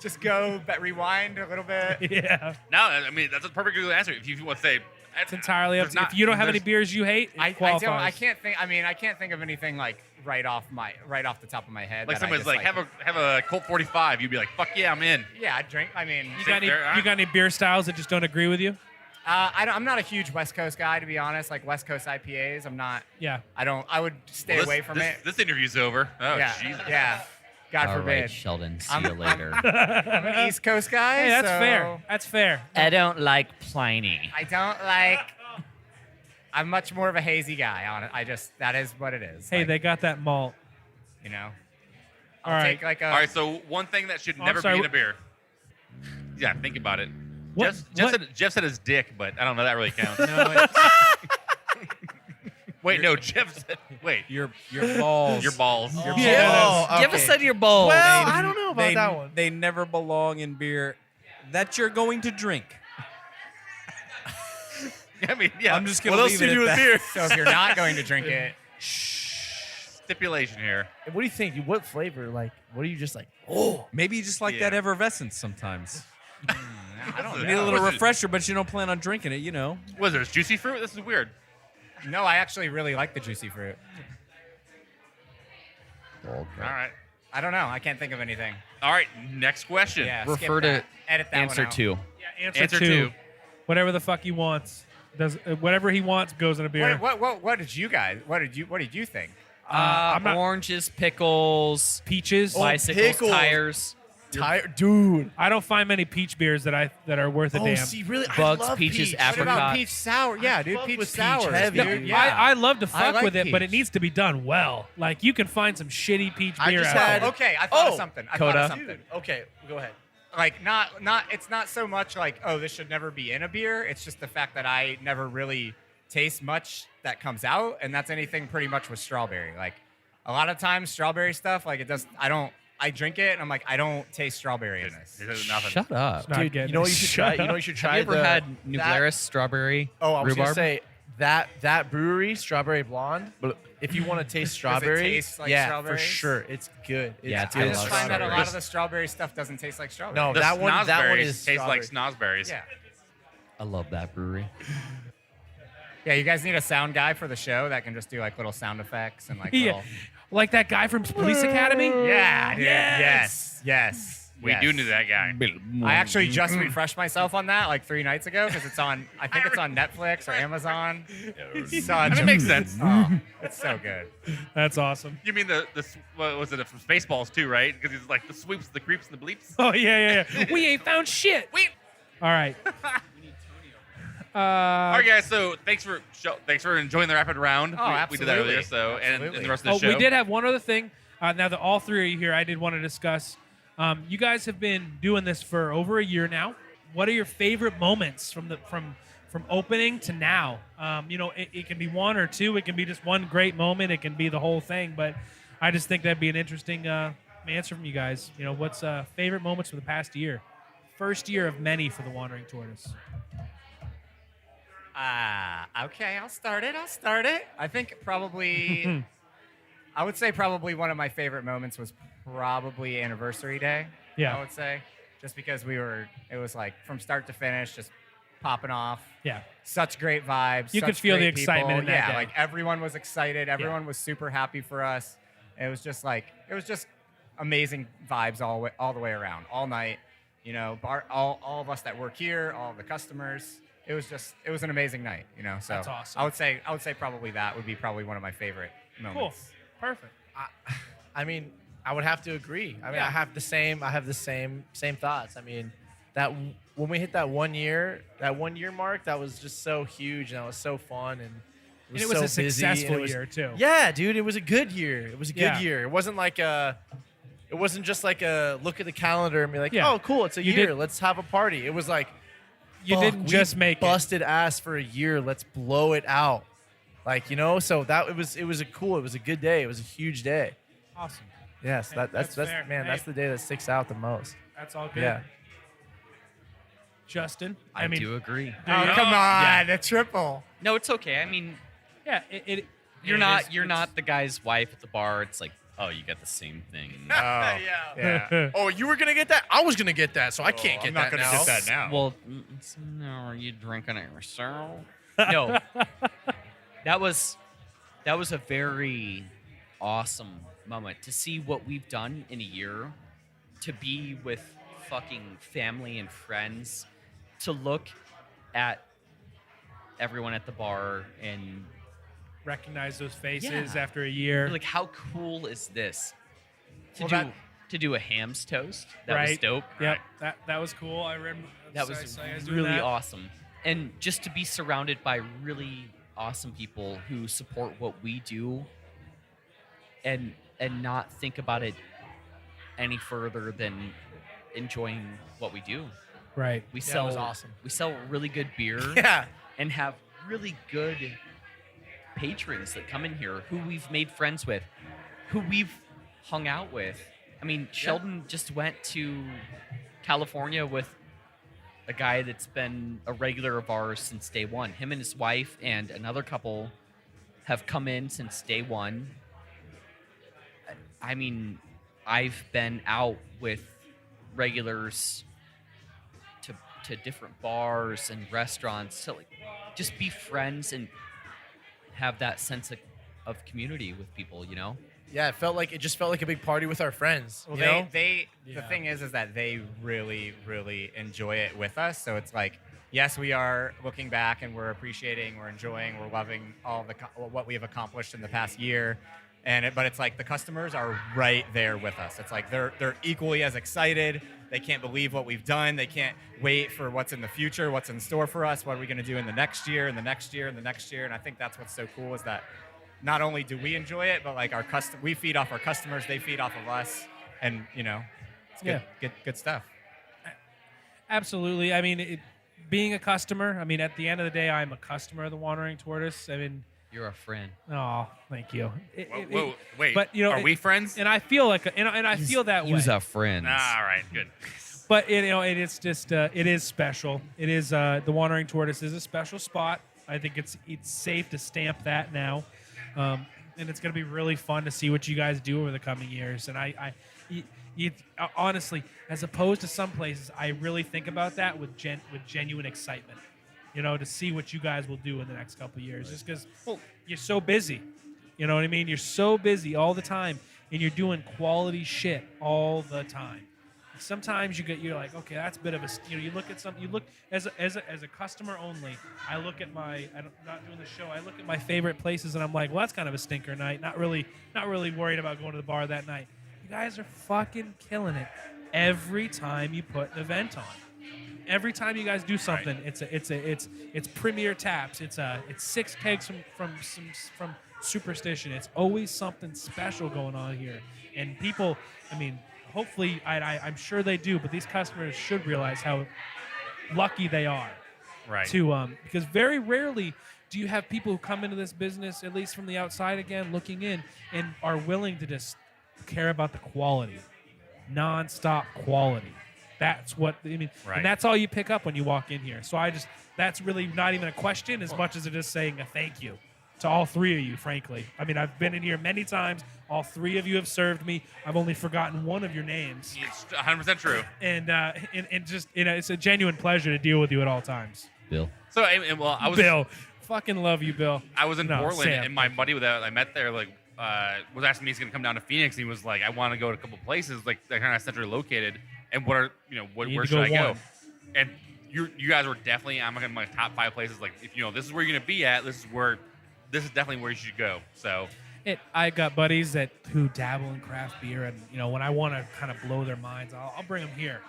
Just go, rewind a little bit. Yeah, No, I mean that's a perfect good answer. If you want to say, it's entirely up to you. If you don't have any beers you hate, it I qualifies. don't. I can't think. I mean, I can't think of anything like right off the top of my head. like that I someone's just, like, have a Colt 45, you'd be like, fuck yeah, I'm in. Yeah, I drink. I mean, You got any beer styles that just don't agree with you? I'm not a huge West Coast guy, to be honest. Like West Coast IPAs, I'm not. Yeah. I would stay Well, away from it. This interview's over. Oh, yeah, Jesus. yeah. God All forbid. right, Sheldon. See I'm- you later. I'm an East Coast guy. Hey, that's so fair. That's fair. I don't like Pliny. I don't like. I'm much more of a hazy guy on it. That is what it is. Hey, Like, they got that malt. you know. All I'll right. take like a. All right, so one thing that should I'm never sorry, be in a beer. Yeah, think about it. What- Jeff said his dick, but I don't know that really counts. No, it's- Wait, no, Jeff said. Wait, Your balls. your balls. Yeah. Oh, Give okay. us your balls. Well, I don't know about that one. They never belong in beer that you're going to drink. I mean, yeah. I'm just gonna What else leave do it you do at with that. beer? So if you're not going to drink it, stipulation here. And what do you think? What flavor? Like, what are you just like? Maybe you just like Yeah. that effervescence sometimes. I don't You know. need a little What's it? refresher, but you don't plan on drinking it, you know. What is there? Juicy fruit? This is weird. No, I actually really like the juicy fruit. All right. I don't know. I can't think of anything. All right. Next question. Yeah, Refer skip to that. Edit that Answer one out. 2. Yeah, answer, Answer two. two. Whatever the fuck he wants. Does whatever he wants goes in a beer. What did you guys? What did you think? I'm not- Oranges, pickles, Peaches. bicycles, pickles. tires, Dude. I don't find many peach beers that are worth a Oh, damn. see, really, Bugs, I love peaches, peach. What about apricot. peach sour? Yeah, dude, fuck peach with peach sour. heavy, dude. dude. Yeah. I love to fuck like with it, but it peach. needs to be done well. Like you can find some shitty peach I beer just out had- there. Okay, I thought of Oh, something. I Coda. thought of something. Okay, go ahead. Like not it's not so much like, oh, this should never be in a beer. It's just the fact that I never really taste much that comes out, and that's anything pretty much with strawberry. Like a lot of times strawberry stuff, like I drink it and I'm like, I don't taste strawberry in this. There's nothing. Shut up. Not Dude, getting you know it. what you should try? You know what you should try? Have you ever had that- New Glarus strawberry Oh, I was rhubarb? gonna say that brewery, Strawberry Blonde. But if you want to taste strawberry, taste like yeah, strawberries? for sure, it's good. Yeah, It's I I good just love find that a lot strawberry. of the strawberry stuff doesn't taste like strawberry. No, The that one snozzberries is tastes like strawberry. snozzberries. Yeah. I love that brewery. Yeah, you guys need a sound guy for the show that can just do like little sound effects and like Yeah. little. Like that guy from Police Academy. Yeah, dude. Yes. Yes. We do need that guy. I actually just refreshed myself on that like 3 nights ago because it's on. I think it's on Netflix or Amazon. That makes sense. Oh, it's so good. That's awesome. You mean what was it from Spaceballs too, right? Because he's like the swoops, the creeps, and the bleeps. Oh yeah. We ain't found shit. All right. All right, guys. So thanks for enjoying the rapid round. Oh, we did that earlier. absolutely. So and Absolutely. the rest of the show. We did have one other thing. Now that all three are here, I did want to discuss. You guys have been doing this for over a year now. What are your favorite moments from opening to now? It can be one or two. It can be just one great moment. It can be the whole thing. But I just think that'd be an interesting answer from you guys. What's favorite moments for the past year? First year of many for the Wandering Tortoise. Okay, I'll start it. I think probably. I would say probably one of my favorite moments was probably Anniversary Day. Yeah. I would say, just because it was like from start to finish, just popping off. Yeah. Such great vibes. You could such feel the great people. excitement in that Yeah, day. like everyone was excited. Everyone was super happy for us. It was just amazing vibes all the way around, all night. All of us that work here, all of the customers. It was an amazing night. So That's awesome. I would say probably that would be probably one of my favorite Cool. moments. Perfect. I mean, I would have to agree. I mean, Yeah. I have the same thoughts. I mean, that when we hit that 1 year mark, that was just so huge and it was so fun and And it was so a busy, and successful it was- year too. Yeah, dude, it was a good year. It was a good Yeah. year. It wasn't like it wasn't just like a look at the calendar and be like, Yeah. oh, cool, it's a You year. did- Let's have a party. It was like, You fuck, didn't we just make it. busted ass for a year. Let's blow it out. Like, so that it was a good day. It was a huge day. Awesome. Yes, Hey, that's fair. man, Hey. that's the day that sticks out the most. That's all good. Yeah. Justin. I do agree. Oh, come on, a triple. No, it's okay. I mean, Yeah. you're not the guy's wife at the bar. It's like, oh, you got the same thing. Yeah. Oh, you were gonna get that? I was gonna get that, so I can't get I'm not that gonna now. get that now. Well, no, are you drinking it yourself? No, that was a very awesome moment to see what we've done in a year, to be with fucking family and friends, to look at everyone at the bar and Recognize those faces Yeah. after a year. like, how cool is this to Well, to do a ham's toast? That was Right. dope. Yep. That was cool. I remember. That so- was so you guys doing really that. awesome. And just to be surrounded by really awesome people who support what we do and not think about it any further than enjoying what we do. Right. We Yeah, it sell was awesome. We sell really good beer Yeah. and have really good patrons that come in here who we've made friends with, who we've hung out with. I mean, Sheldon just went to California with a guy that's been a regular of ours since day one. Him and his wife and another couple have come in since day one. I mean, I've been out with regulars to different bars and restaurants to like just be friends and have that sense of community with people, you know? Yeah, it just felt like a big party with our friends. Well, you know? the Yeah. thing is that they really, really enjoy it with us. So it's like, yes, we are looking back and we're appreciating, we're enjoying, we're loving all what we have accomplished in the past year. But it's like the customers are right there with us. It's like they're equally as excited. They can't believe what we've done. They can't wait for what's in the future, what's in store for us, what are we going to do in the next year, and the next year, and the next year. And I think that's what's so cool is that not only do we enjoy it, but like we feed off our customers, they feed off of us, and it's good, good stuff. Absolutely. I mean, being a customer. I mean, at the end of the day, I'm a customer of the Wandering Tortoise. I mean, You're a friend. oh, thank you. Whoa, wait. But are we friends? And I feel like, and I feel that way. Use a friend. All right, good. But it's just it is special. It is the Wandering Tortoise is a special spot. I think it's safe to stamp that now, and it's going to be really fun to see what you guys do over the coming years. And honestly, as opposed to some places, I really think about that with genuine excitement. To see what you guys will do in the next couple of years, just because you're so busy. You know what I mean? You're so busy all the time, and you're doing quality shit all the time. Sometimes you're like, okay, that's a bit of a, you look at something, you look as a customer only. I look at I'm not doing the show. I look at my favorite places and I'm like, well, that's kind of a stinker night. Not really worried about going to the bar that night. You guys are fucking killing it every time you put an event on. Every time you guys do something, right. It's premier taps. It's 6 kegs from Superstition. It's always something special going on here, and people. I mean. Hopefully, I'm sure they do, but these customers should realize how lucky they are. Right. Because very rarely do you have people who come into this business, at least from the outside again, looking in, and are willing to just care about the quality, nonstop quality. That's what I mean, right. And that's all you pick up when you walk in here. So that's really not even a question as much as it is saying a thank you to all 3 of you, frankly. I mean, I've been in here many times. All 3 of you have served me. I've only forgotten one of your names. It's 100% true. And just, it's a genuine pleasure to deal with you at all times. Bill. So, I was Bill. Fucking love you, Bill. I was in Portland, Sam. and my buddy that I met there, was asking me if he's gonna come down to Phoenix. And he was like, I want to go to a couple places, like they're kind of centrally located. And where should I go? And you guys were definitely on my top 5 places. Like, if this is where you're gonna be at, this is definitely where you should go. So I got buddies who dabble in craft beer, and when I want to kind of blow their minds, I'll bring them here.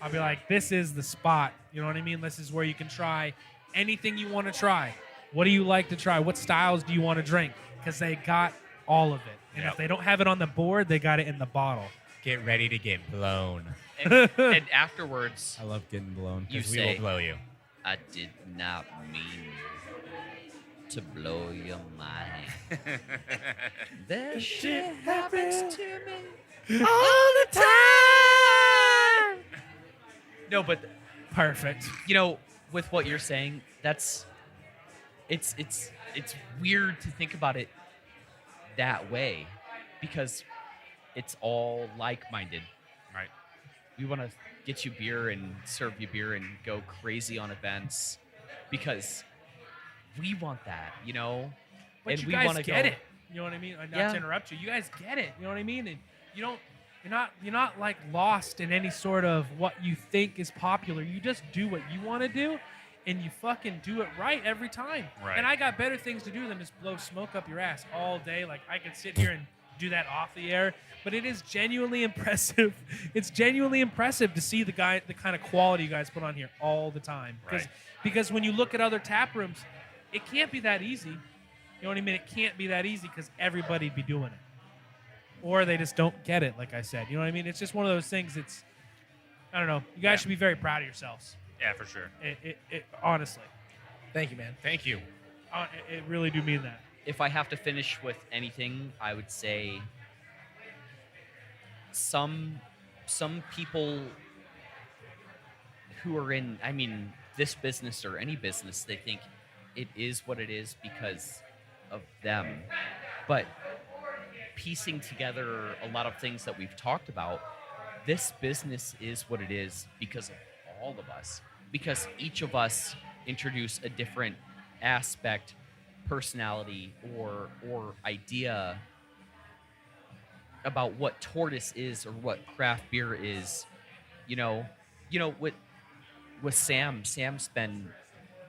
I'll be like, this is the spot. You know what I mean? This is where you can try anything you want to try. What do you like to try? What styles do you want to drink? Because they got all of it. And if they don't have it on the board, they got it in the bottle. Get ready to get blown. And afterwards, I love getting blown. you We say, will blow you. I did not mean to blow your mind. That shit happens to me all the time. No, but Perfect. with what you're saying, it's weird to think about it that way because it's all like-minded. right. We want to get you beer and serve you beer and go crazy on events because we want that, But and you we guys wanna get go- it. You know what I mean? Not Yeah. to interrupt you. You guys get it. You know what I mean? And you're not like lost in any sort of what you think is popular. You just do what you want to do, and you fucking do it right every time. Right. And I got better things to do than just blow smoke up your ass all day. Like I could sit here and do that off the air, but it is genuinely impressive. It's genuinely impressive to see the kind of quality you guys put on here all the time. Right. Because when you look at other tap rooms, it can't be that easy. You know what I mean? It can't be that easy because everybody'd be doing it. Or they just don't get it, like I said. You know what I mean? It's just one of those things. I don't know. You guys should be very proud of yourselves. Yeah, for sure. It honestly. Thank you, man. Thank you. It really do mean that. If I have to finish with anything, I would say some people who are in, this business or any business, they think it is what it is because of them. But piecing together a lot of things that we've talked about. This business is what it is because of all of us, because each of us introduce a different aspect, personality, or idea about what Tortoise is or what craft beer is. With Sam. Sam's been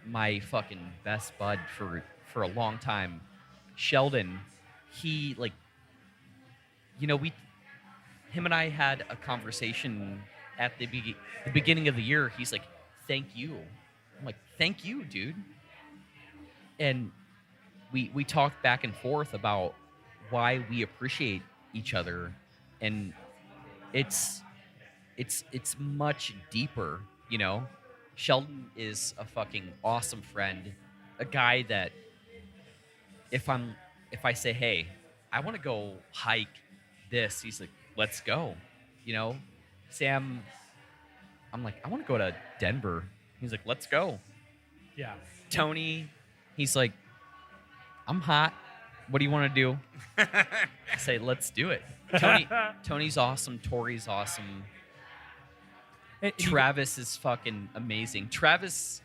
my fucking best bud for a long time. Sheldon, he him and I had a conversation at the beginning of the year. He's like, "Thank you." I'm like, "Thank you, dude." And we talked back and forth about why we appreciate each other, and it's much deeper, Sheldon is a fucking awesome friend, a guy that if I say, "Hey, I want to go hike this," he's like, "Let's go." Sam, I'm like, "I want to go to Denver." He's like, "Let's go." Yeah. Tony, he's like, "I'm hot. What do you want to do?" I say, "Let's do it." Tony's awesome. Tori's awesome. Travis is fucking amazing. Travis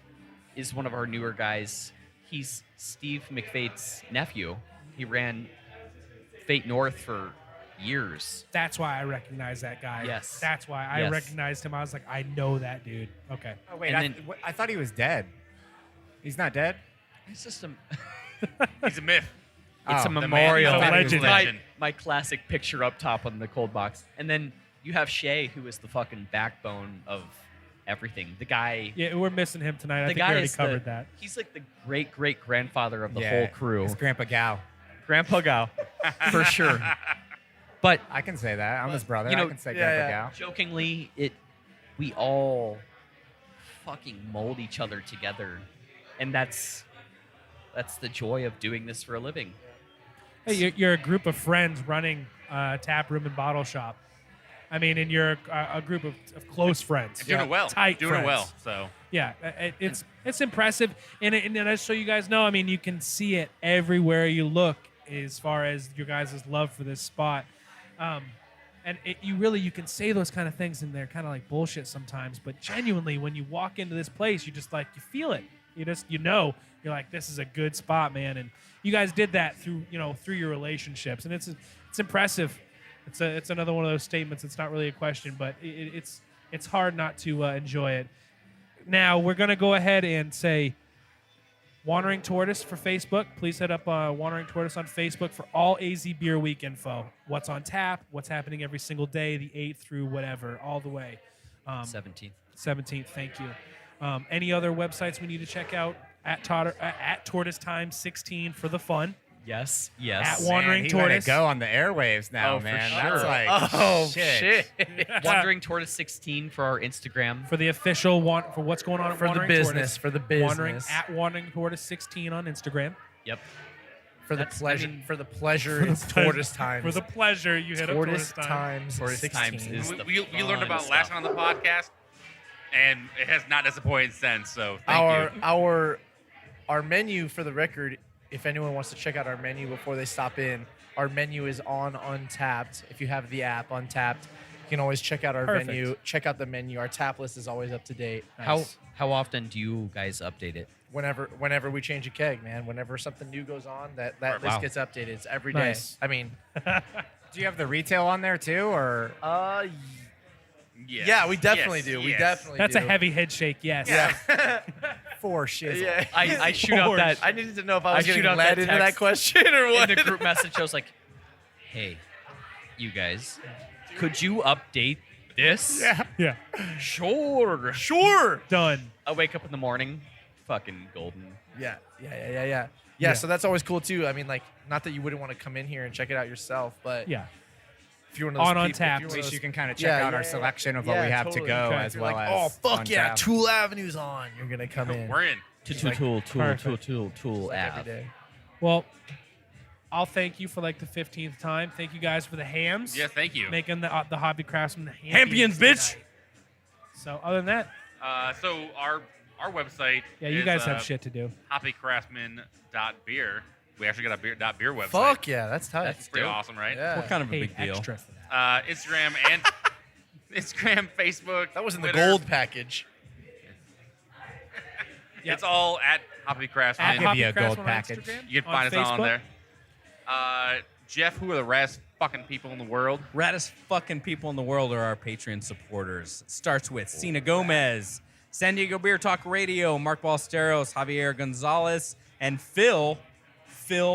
is one of our newer guys. He's Steve McFate's nephew. He ran Fate North for years. That's why I recognize that guy. Yes. That's why I Yes. recognized him. I was like, I know that dude. Okay. Oh wait, And I thought he was dead. He's not dead. It's just a He's a myth. It's a Oh, the man- memorial. the legend. My classic picture up top on the cold box. And then you have Shay, who is the fucking backbone of everything. The guy. Yeah, we're missing him tonight. I The think we guy already is covered that. He's like the great grandfather of the Yeah, whole crew. His Grandpa Gao. Grandpa Gao, for sure. But I can say that. I'm his brother. you know, I can say yeah, Grandpa yeah. Gao. jokingly, we all fucking mold each other together, and that's the joy of doing this for a living. Hey, you're a group of friends running a tap room and bottle shop. I mean, and you're a group of close friends. Doing it well. Tight Doing friends. it well. So Yeah, it's impressive, and just so you guys know, I mean, you can see it everywhere you look as far as your guys' love for this spot, and you can say those kind of things, and they're kind of like bullshit sometimes, but genuinely, when you walk into this place, you just like you feel it. You're like, this is a good spot, man, and you guys did that through your relationships, and it's impressive. It's another one of those statements. It's not really a question, but it's hard not to enjoy it. Now, we're going to go ahead and say Wandering Tortoise for Facebook. Please hit up Wandering Tortoise on Facebook for all AZ Beer Week info. What's on tap, what's happening every single day, the 8th through whatever, all the way. 17th. 17th, thank you. Any other websites we need to check out? At Tortoise Time 16 for the fun. Yes. At Wandering Man, he Tortoise. let it go on the airwaves now, Oh, for man. sure. That's like, Oh shit. Wandering Tortoise 16 for our Instagram. For the official for what's going on at for the Wandering business, Tortoise. for the business, Wandering Tortoise 16 on Instagram. Yep. for the That's- I pleasure, mean- for the pleasure, For the it's pleasure- Tortoise times. For the pleasure, you hit up Tortoise Time. times. Tortoise 16. times is the we learned about fun last stuff. time on the podcast, and it has not disappointed since. So thank you. Our menu, for the record, if anyone wants to check out our menu before they stop in, our menu is on Untapped. If you have the app Untapped, you can always check out our Perfect. menu. Check out the menu. Our tap list is always up to date. How often do you guys update it? Whenever we change a keg, man. Whenever something new goes on, that Wow. list gets updated. It's every day. Nice. I mean, Do you have the retail on there too, or Yes. yeah, we definitely Yes, do. We yes. definitely That's do. a heavy head shake, yes. Yeah. for shizzle? Yeah. I shoot up that I needed to know if I was I shoot getting out led that into that text question or what. in the group message. I was like, "Hey, you guys, could you update this?" Yeah. Sure. Done. I wake up in the morning, fucking golden. Yeah. Yeah. So that's always cool too. I mean, like, not that you wouldn't want to come in here and check it out yourself, but Yeah. if you're one of those On people, Untapped. if At you're one of least those- you can kind of check out our selection of what we have totally. to go, Okay. as You're well like, as oh fuck yeah, Untapped. Tool Avenue's on. You're gonna come in. We're in. Tool Like app. every day. Well, I'll thank you for like the 15th time. Thank you guys for the hams. Yes, thank you. Making the Hoppy Craftsmen Hammpions, bitch. tonight. So other than that, So our website. yeah, you is, guys have shit to do. hoppycraftsmen.beer. We actually got a beer website. Fuck yeah, that's tight. It's pretty awesome, right? Yeah. What kind of a Paid big deal? extra for that. Instagram and Instagram, Facebook. That was in the Twitter. gold package. It's all at Hoppy Craftsmen. At give Hoppy you a gold Craftsmen on package. Instagram, You can find us on Facebook. there. Jeff, who are the rest fucking people in the world? Raddest fucking people in the world are our Patreon supporters. It starts with Cena Gomez, San Diego Beer Talk Radio, Mark Ballesteros, Javier Gonzalez, and Phil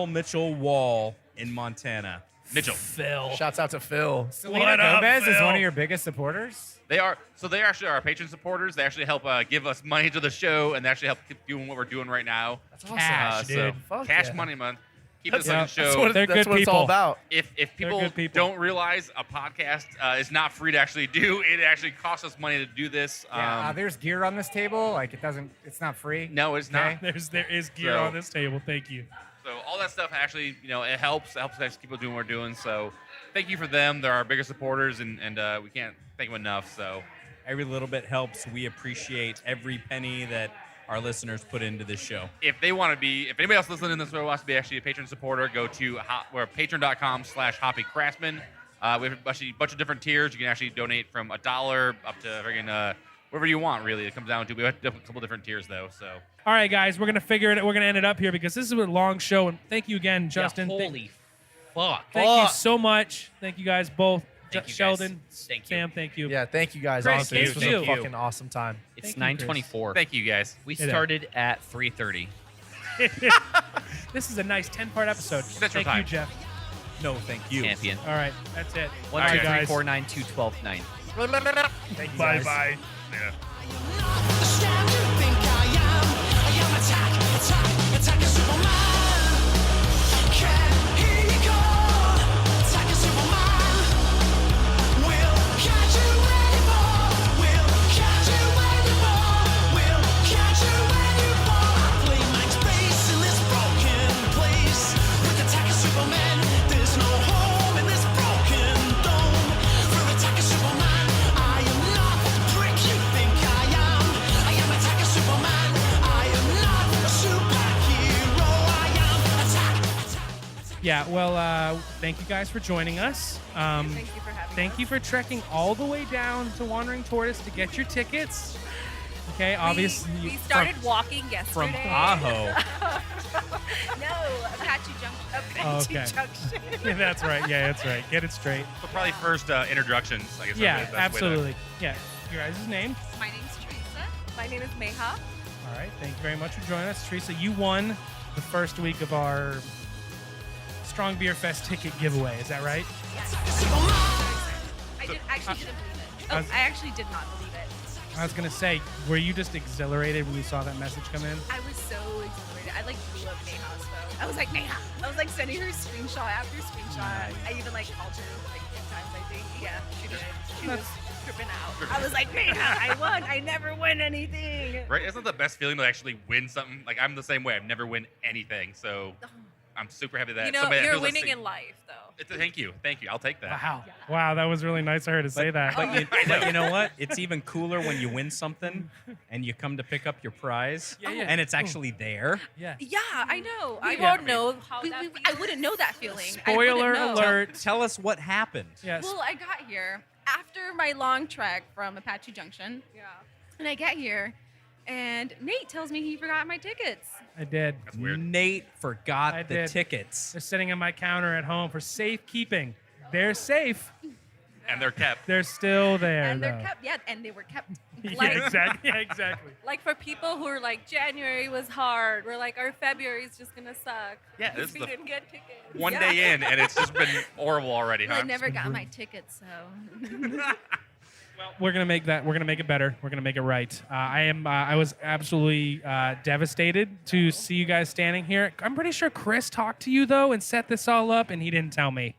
Mitchell Wall in Montana. Mitchell. Phil. Shouts out to Phil. Selena Gomez is one of your biggest supporters. They actually are our patron supporters. They actually help give us money to the show, and they actually help keep doing what we're doing right now. That's awesome. Cash, So dude. Fuck cash yeah. money, man. Keep That's, us on the that's show. what, They're that's good what it's all people. about. If people good people. don't realize a podcast is not free to actually do, it actually costs us money to do this. Yeah, there's gear on this table. Like it's not free. No, it's Okay. not. There is gear So- on this table. Thank you. So all that stuff actually, it helps us keep doing what we're doing. So thank you for them. They're our biggest supporters, and we can't thank them enough. So Every little bit helps. We appreciate every penny that our listeners put into this show. if anybody else listening to this wants to be actually a patron supporter, go to we're patreon.com/Hoppy Craftsmen. We have a bunch of different tiers. You can actually donate from $1 up to friggin' whatever you want. Really, it comes down to. We have a couple different tiers though. So All right, guys, we're gonna figure it. We're gonna end it up here because this is a long show. And thank you again, Justin. Yeah, holy fuck. Thank you so much. Thank you guys both. Thank you, guys. Sheldon, Thank you. Sam, thank you. Yeah, thank you guys. Chris, Honestly, this thank was a you. fucking awesome time. It's Thank you, Chris. 9:24. thank you guys. We It is. started at 3:30. This is a nice 10-part episode. Central Thank you, Time. Jeff. No, thank you. Champion. All right, that's it. 1, All 2, right, 3, guys. 4, 9, 2, 12, 9. Thank you guys. Bye. Yeah. Yeah, well, thank you guys for joining us. Thank you for having Thank us. you for trekking all the way down to Wandering Tortoise to get your tickets. Okay, obviously. We started walking From yesterday. Aho. No, Apache Okay. Junction. Yeah, that's right. Yeah, that's right. Get it straight. So probably first introductions. I guess. Yeah, that's the way to- absolutely. Yeah. Your guys' name? My name's Teresa. My name is Meha. All right. Thank you very much for joining us. Teresa, you won the first week of our Strong Beer Fest ticket giveaway. Is that right? Yes. I actually didn't believe it. I was- I actually did not believe it. I was going to say, were you just exhilarated when you saw that message come in? I was so exhilarated. I blew up Meha's phone. I was like, Meha. I was sending her screenshot after screenshot. Nice. I even called her 10 times, I think. Yeah, she did. She was That's- tripping out. I was like, Meha, I won. I never win anything. Right? Isn't it the best feeling to actually win something? Like I'm the same way. I've never win anything. So I'm super happy that somebody that you're feels like winning in life, though. Thank you. I'll take that. Wow. Wow, that was really nice of her to say that. But you know what? It's even cooler when you win something and you come to pick up your prize Yeah, yeah. and it's actually there. Yeah. Yeah, I know. I Yeah. won't know how that I wouldn't know that feeling. I Spoiler wouldn't know. alert. Tell us what happened. Yes. Well, I got here after my long trek from Apache Junction. Yeah. And I get here, and Nate tells me he forgot my tickets. I did. That's weird. Nate forgot I the did. tickets. They're sitting on my counter at home for safekeeping. They're safe. And they're kept. They're still there. And they're though. kept, and they were kept. Yeah, exactly. Yeah, exactly. Like for people who are like, January was hard. We're like, our February is just gonna suck. Yeah, this because is we the didn't get tickets. One Yeah. day in, and it's just been horrible already, Well, huh? I never got my tickets, so. We're gonna make that. We're gonna make it better. We're gonna make it right. I was absolutely devastated to see you guys standing here. I'm pretty sure Chris talked to you though and set this all up, and he didn't tell me.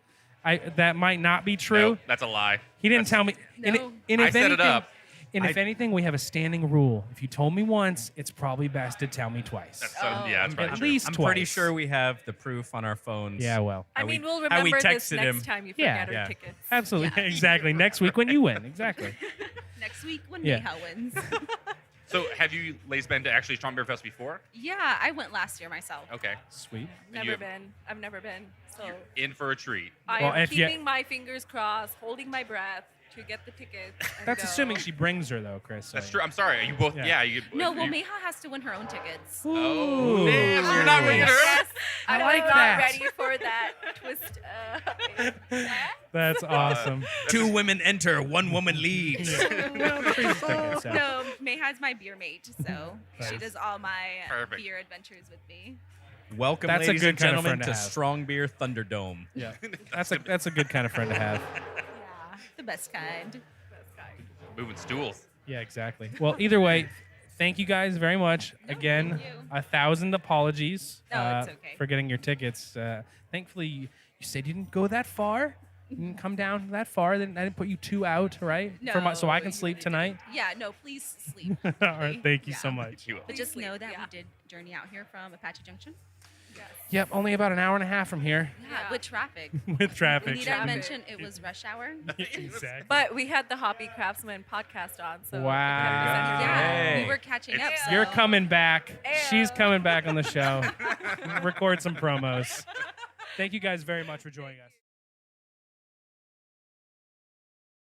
That might not be true. No, that's a lie. He didn't That's- tell me. And, No. and I if set it anything, up. And if anything, we have a standing rule. If you told me once, it's probably best to tell me twice. That's Oh. yeah, that's At probably true. least I'm twice. pretty sure we have the proof on our phones. Yeah, well. I How mean, we- we'll how we remember this texted next him. time you Yeah. forget Yeah. our tickets. Absolutely. Yeah. Exactly. Next week when you win. Exactly. Next week when Yeah. Meha wins. So have you ladies been to actually Strong Beer Fest before? Yeah, I went last year myself. Okay. Sweet. And Never been. I've never been. So In for a treat. I Well, am if you- keeping my fingers crossed, holding my breath to get the tickets. And That's go. assuming she brings her though, Chris. That's so- true. I'm sorry. Are you both? Yeah. Yeah. You, No, well, you, Meha has to win her own tickets. Oh, damn! So you're not bringing her. Yes, I I like was not that. ready for that twist. That's awesome. 2 women enter, 1 woman leaves. Well, free tickets, so. No, Meha's my beer mate, so she Nice. does all my Perfect. beer adventures with me. Welcome, That's a ladies good and kind of gentlemen, friend to to have. Strong Beer Thunderdome. Yeah, that's a good kind of friend to have. Yeah, the best kind. Moving stools. Yeah, exactly. Well, either way, thank you guys very much. Again, thank you. 1,000 apologies No, it's okay. for getting your tickets. Thankfully, you said you didn't go that far. You didn't come down that far. Then I didn't put you 2 out, right? No, So I can you sleep really tonight. didn't. Yeah, no, please sleep. All right, thank you Yeah. so much. You will. But just Please know sleep, that yeah. we did journey out here from Apache Junction. Yes. Yep, only about an hour and a half from here Yeah, Yeah. with traffic. with traffic. Did I mention it was rush hour? Exactly. But we had the Hoppy Craftsmen podcast on, so Wow. Yeah, Hey. we were catching up. So. You're coming back. She's Ayo. coming back on the show. Record some promos. Thank you guys very much for joining us.